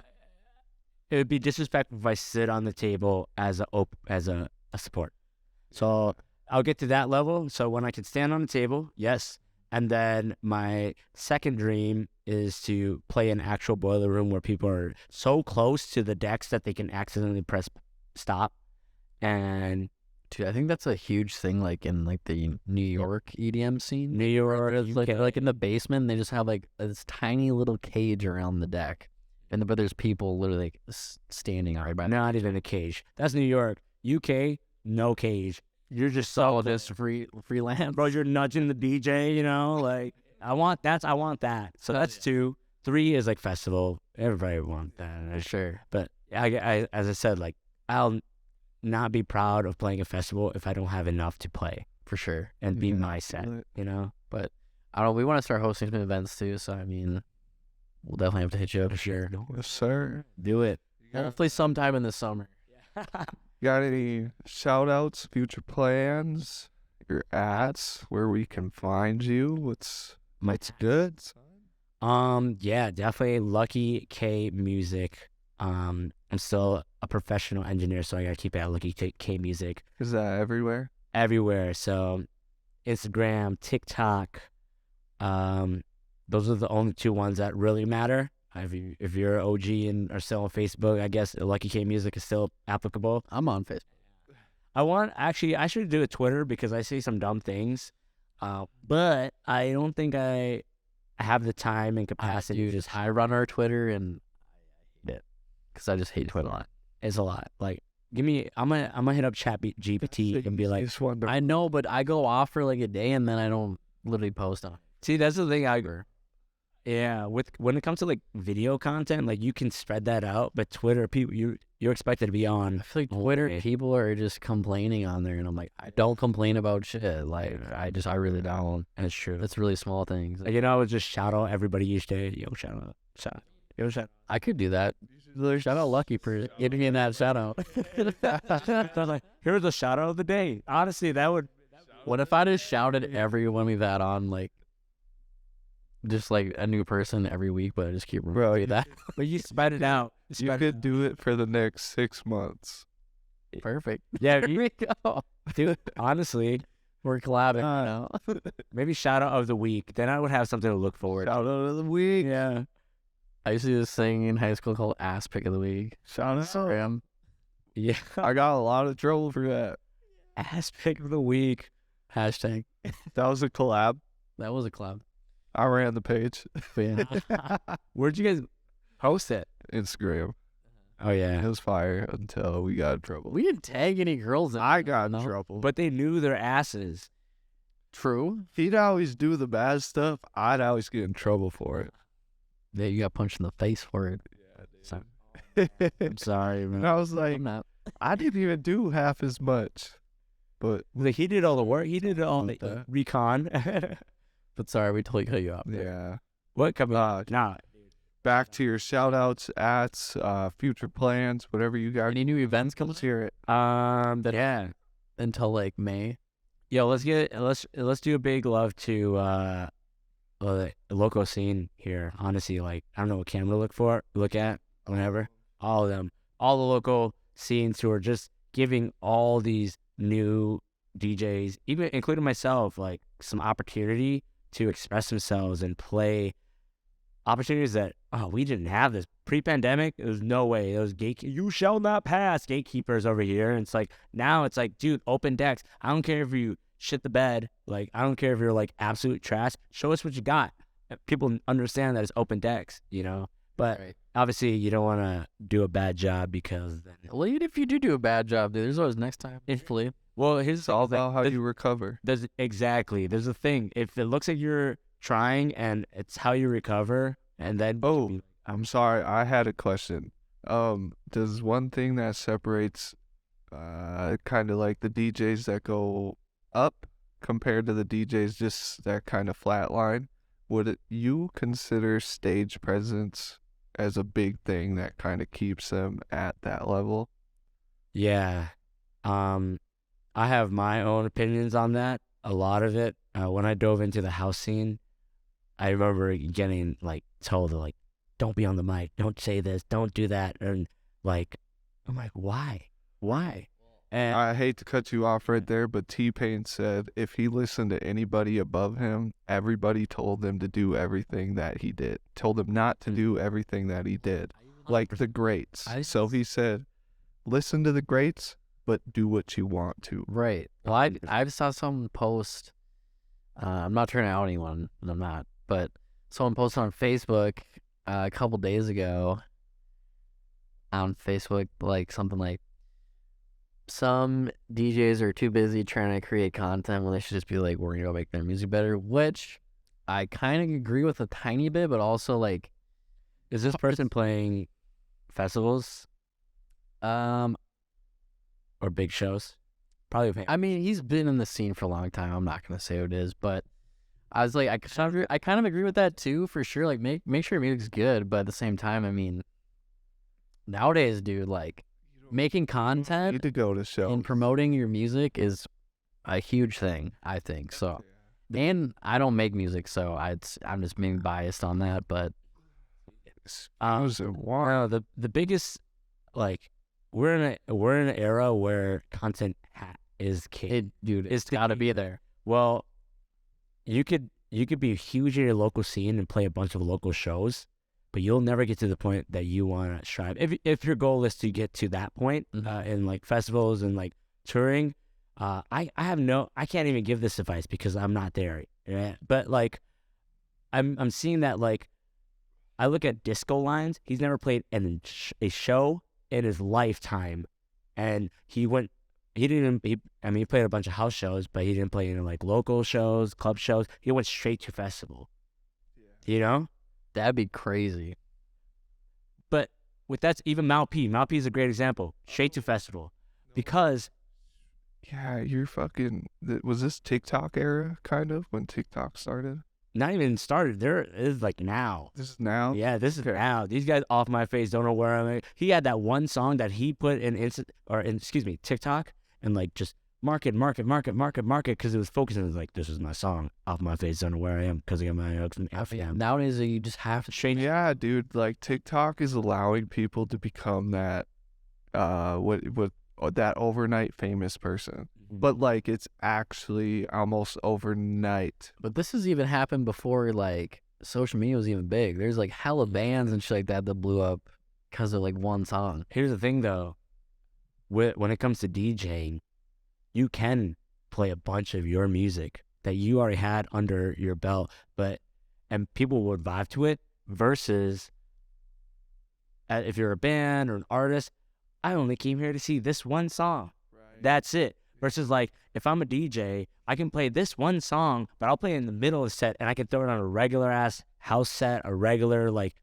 it would be disrespectful if I sit on the table as a support. So I'll get to that level. So when I can stand on the table, yes. And then my second dream is to play an actual boiler room where people are so close to the decks that they can accidentally press stop. And Dude, I think that's a huge thing, like in like the New York EDM scene. New York, Like in the basement, they just have like this tiny little cage around the deck, but there's people literally like standing right by. not even a cage. That's New York. UK, no cage. You're just So just freelance. bro, you're nudging the DJ, like I want that. So that's 2. 3 is like festival. Everybody want that. Sure. But I as I said, like I'll not be proud of playing a festival if I don't have enough to play For sure. and be Yeah. my set, But I don't know. We want to start hosting some events too. So I mean, we'll definitely have to hit you up. For sure. Yes, sir. Do it. Hopefully sometime in the summer. Got any shout outs, future plans, your ads, where we can find you? What's good? Yeah, definitely Lucky K Music. I'm still a professional engineer, so I gotta keep it at Lucky K Music Is that everywhere? everywhere. So Instagram, TikTok, those are the only 2 ones that really matter. If you're an OG and are still on Facebook, I guess Lucky K Music is still applicable. I'm on Facebook. I should do a Twitter because I say some dumb things, but I don't think I have the time and capacity. I run our Twitter and I hate it because I just hate Twitter a lot. It's a lot. Like, I'm gonna hit up ChatGPT and be like, Just wonder. I know, but I go off for like a day and then I don't literally post on it. see, that's the thing. Yeah, when it comes to like video content, like you can spread that out, but Twitter, people, you're expected to be on. I feel like all Twitter day. people are just complaining on there, and I'm like, I don't complain about shit. Like, I really don't. That's true. It's really small things. Like, I would just shout out everybody each day. Yo, shout out. Yo, shout I could do that. Shout out Lucky for giving me that shout out. out. So I was like, here's a shout out of the day. Honestly, that would. What if I just shouted everyone we've had on, like, just like a new person every week, but I just keep remembering that. But you spread it out. You could do it for the next 6 months. Perfect. Yeah, Here we go. dude. Honestly, We're collabing now. maybe shout out of the week. Then I would have something to look forward to. Shout out of the week. Yeah. I used to do this thing in high school called Ass Pick of the Week. Shout out. Instagram. Yeah. I got a lot of trouble for that. Ass pick of the week. Hashtag. That was a collab. That was a collab. I ran the page. But yeah. Where'd you guys post it? Instagram. Oh yeah. It was fire until we got in trouble. We didn't tag any girls in I got in No. trouble. But they knew their asses. True. He'd always do the bad stuff. I'd always get in trouble for it. Yeah, you got punched in the face for it. I'm sorry, And man. I was I'm like, not. I didn't even do half as much. But Like he did all the work. He did all the Okay. recon. But sorry, we totally cut you off. yeah. What coming? Nah. Back to your shout outs, future plans, whatever you got. Any new events coming Let's hear it. Yeah. until like May? Yo, let's do a big love to the local scene here. Honestly, like I don't know what camera to look at, whatever. All of them, all the local scenes who are just giving all these new DJs, even including myself, like some opportunity to express themselves and play opportunities that we didn't have this pre-pandemic. There's no way. Those you shall not pass gatekeepers over here. And it's like now it's like, dude, open decks. I don't care if you shit the bed. Like I don't care if you're like absolute trash. Show us what you got. People understand that it's open decks, you know. But Right. obviously, you don't want to do a bad job because then. Well, even if you do a bad job, dude, there's always next time. Hopefully. Well, here's It's all about how you recover. There's a thing. If it looks like you're trying and it's how you recover, and then Oh, I'm sorry. I had a question. Does one thing that separates, kind of like the DJs that go up compared to the DJs just that kind of flat line, you consider stage presence as a big thing that kind of keeps them at that level? yeah, I have my own opinions on that. A lot of it, when I dove into the house scene, I remember getting like told to like, don't be on the mic, don't say this, don't do that, and like, I'm like, why? And I hate to cut you off right there, but T-Pain said if he listened to anybody above him, everybody told him to do everything that he did. Told him not to do everything that he did. Like the greats. So he said, listen to the greats, but do what you want to. Right. Well, I saw someone post. I'm not trying to out anyone, and I'm not. But someone posted on Facebook a couple days ago. On Facebook, like something like, some DJs are too busy trying to create content when they should just be like worrying about making their music better. Which I kind of agree with a tiny bit, but also like, is this person playing festivals um, or big shows? Probably. I mean, he's been in the scene for a long time. I'm not gonna say who it is, but I was like, I kind of agree with that too, for sure. Like, make sure your music's good, but at the same time, I mean, nowadays, dude, like making Need content to go to shows. and promoting your music is a huge thing, I think. So, and I don't make music, so I'm just being biased on that. But No, the biggest, like, we're in an era where content is king. it's got to be there. Well, you could be huge in your local scene and play a bunch of local shows, but you'll never get to the point that you want to strive. If your goal is to get to that point in like festivals and like touring, I can't even give this advice because I'm not there. Right? But like, I'm seeing that, like, I look at Disco Lines. He's never played a show in his lifetime, and he played a bunch of house shows, but he didn't play any like local shows, club shows. He went straight to festival. You know? That'd be crazy. But with that's even Mal P. Mal P is a great example. Straight to festival. Because Yeah, you're fucking. Was this TikTok era, kind of, when TikTok started? not even started. There is like now. This is now? Yeah, this is now. These guys off my face don't know where I'm at. He had that one song that he put in TikTok, and like just market because it was focusing. It was like, this is my song. Off my face, don't know where I am because I got my FM. Nowadays, you just have to change. Yeah, dude. Like, TikTok is allowing people to become that, that overnight famous person. But, like, it's actually almost overnight. But this has even happened before, like, social media was even big. There's, like, hella bands and shit like that blew up because of, like, one song. Here's the thing, though. When it comes to DJing, you can play a bunch of your music that you already had under your belt, and people would vibe to it, versus if you're a band or an artist, I only came here to see this one song. Right. That's it. Versus, like, if I'm a DJ, I can play this one song, but I'll play it in the middle of the set, and I can throw it on a regular ass house set, a regular, like,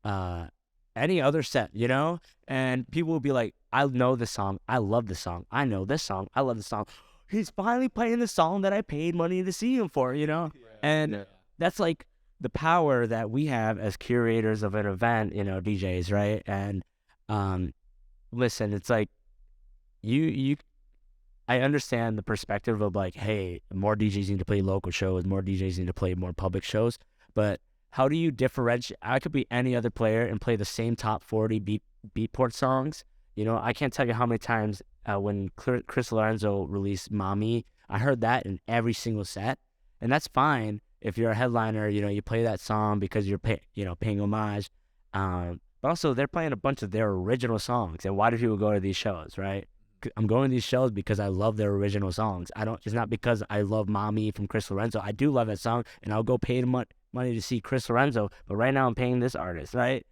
any other set, you know? And people will be like, I know this song. I love this song. I know this song. I love this song. He's finally playing the song that I paid money to see him for, you know? Yeah. And that's, like, the power that we have as curators of an event, you know, DJs, right? And listen, it's like, I understand the perspective of like, hey, more DJs need to play local shows, more DJs need to play more public shows, but how do you differentiate? I could be any other player and play the same top 40 Beatport songs. You know, I can't tell you how many times when Chris Lorenzo released "Mommy," I heard that in every single set, and that's fine if you're a headliner. You know, you play that song because you're paying homage. But also they're playing a bunch of their original songs, and why do people go to these shows, right? I'm going to these shows because I love their original songs. It's not because I love "Mommy" from Chris Lorenzo. I do love that song, and I'll go pay the money to see Chris Lorenzo. But right now, I'm paying this artist, right?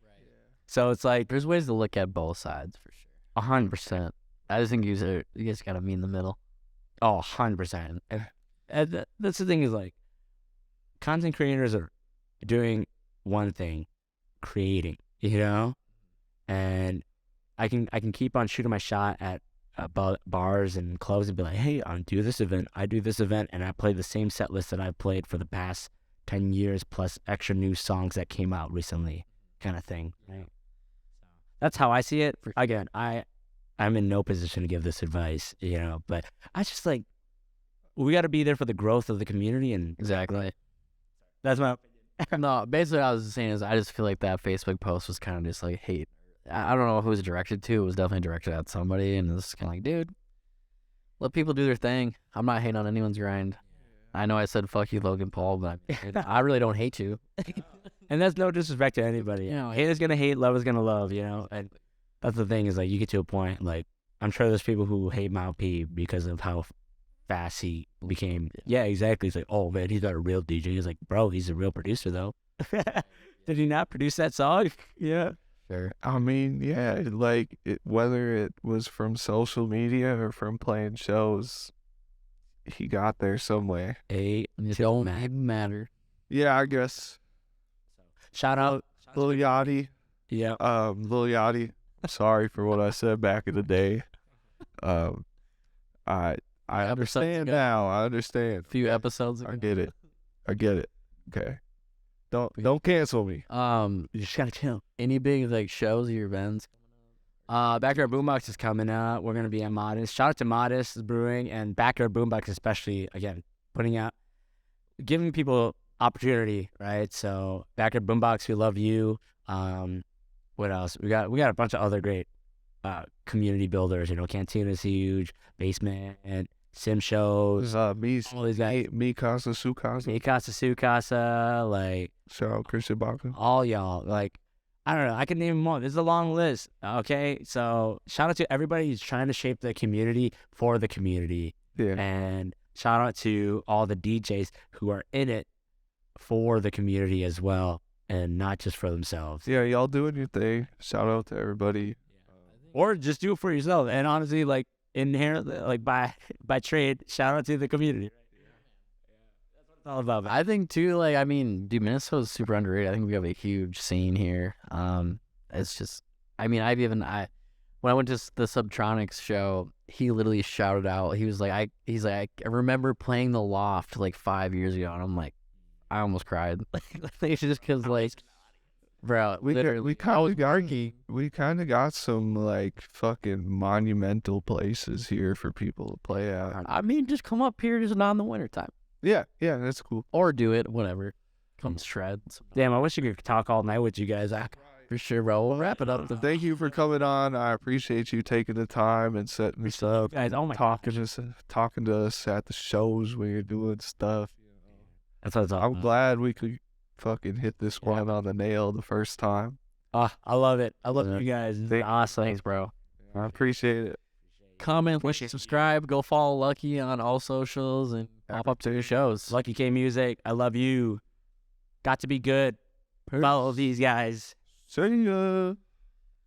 So it's like There's ways to look at both sides for sure. 100%. I just think you guys gotta meet in the middle. Oh, 100%. And that's the thing is like, content creators are doing one thing, creating, you know, and I can keep on shooting my shot at bars and clubs and be like, hey, I do this event, and I play the same set list that I've played for the past 10 years plus extra new songs that came out recently, kind of thing. Right? That's how I see it. Again, I'm in no position to give this advice, you know, but I just like, we got to be there for the growth of the community, and Exactly. that's my opinion. No, basically what I was saying is I just feel like that Facebook post was kind of just like hate. I don't know who it was directed to. It was definitely directed at somebody, and it's kind of like, dude, let people do their thing. I'm not hating on anyone's grind. I know I said fuck you, Logan Paul, but I really don't hate you. And that's no disrespect to anybody. You know, Haters gonna hate, lovers gonna love, you know. And that's the thing is like, you get to a point like, I'm sure there's people who hate Mal P because of how fast he became. Yeah, exactly. It's like, oh man, he's not a real DJ. He's like, bro, he's a real producer though. Did he not produce that song? Yeah. Sure. I mean, yeah, like whether it was from social media or from playing shows, he got there some way. It don't even matter. Yeah, I guess. Shout out. Lil Yachty. Yeah. Lil Yachty. Sorry for what I said back in the day. I understand ago. now. I understand. A few episodes ago. I get it. Okay. Don't cancel me. You just gotta chill. Any big like shows or events? Backyard Boombox is coming out. We're gonna be at Modest. Shout out to Modest Brewing and Backyard Boombox, especially, again, giving people opportunity, right? So Backyard Boombox, we love you. What else? We got a bunch of other great community builders. You know, Cantina's huge, Basement, and Sim Shows. All these guys. Me Casa Sukasa. Mikasa Sukasa, like Shout out Christian Baca. all y'all. Like, I don't know. I can name more. This is a long list. Okay, so shout out to everybody who's trying to shape the community for the community, Yeah. and shout out to all the DJs who are in it for the community as well, and not just for themselves. Yeah, y'all doing your thing. Shout out to everybody. Or just do it for yourself. And honestly, like inherently, like by trade, shout out to the community. That's what it's all about, man. I think too, like, I mean, dude, Minnesota's super underrated. I think we have a huge scene here. It's just, I mean, when I went to the Subtronics show, he literally shouted out. He was like, I remember playing the Loft like 5 years ago, and I'm like, I almost cried. Like, just because, like, bro, We literally, kind of got some like fucking monumental places here for people to play at. I mean, just come up here just not in the wintertime. Yeah, that's cool. Or do it, whatever. Come shred. Damn, I wish I could talk all night with you guys. For sure, bro. We'll wrap it up. Thank you for coming on. I appreciate you taking the time and setting this up. Guys, oh my talking to us at the shows when you're doing stuff. That's what it's all I'm glad we could fucking hit this one on the nail the first time. I love it. I love you guys. This is awesome. Thanks, bro. I appreciate it. Comment, subscribe, go follow Lucky on all socials, and pop up to your shows. Lucky K Music, I love you. Got to be good. Follow these guys. See ya.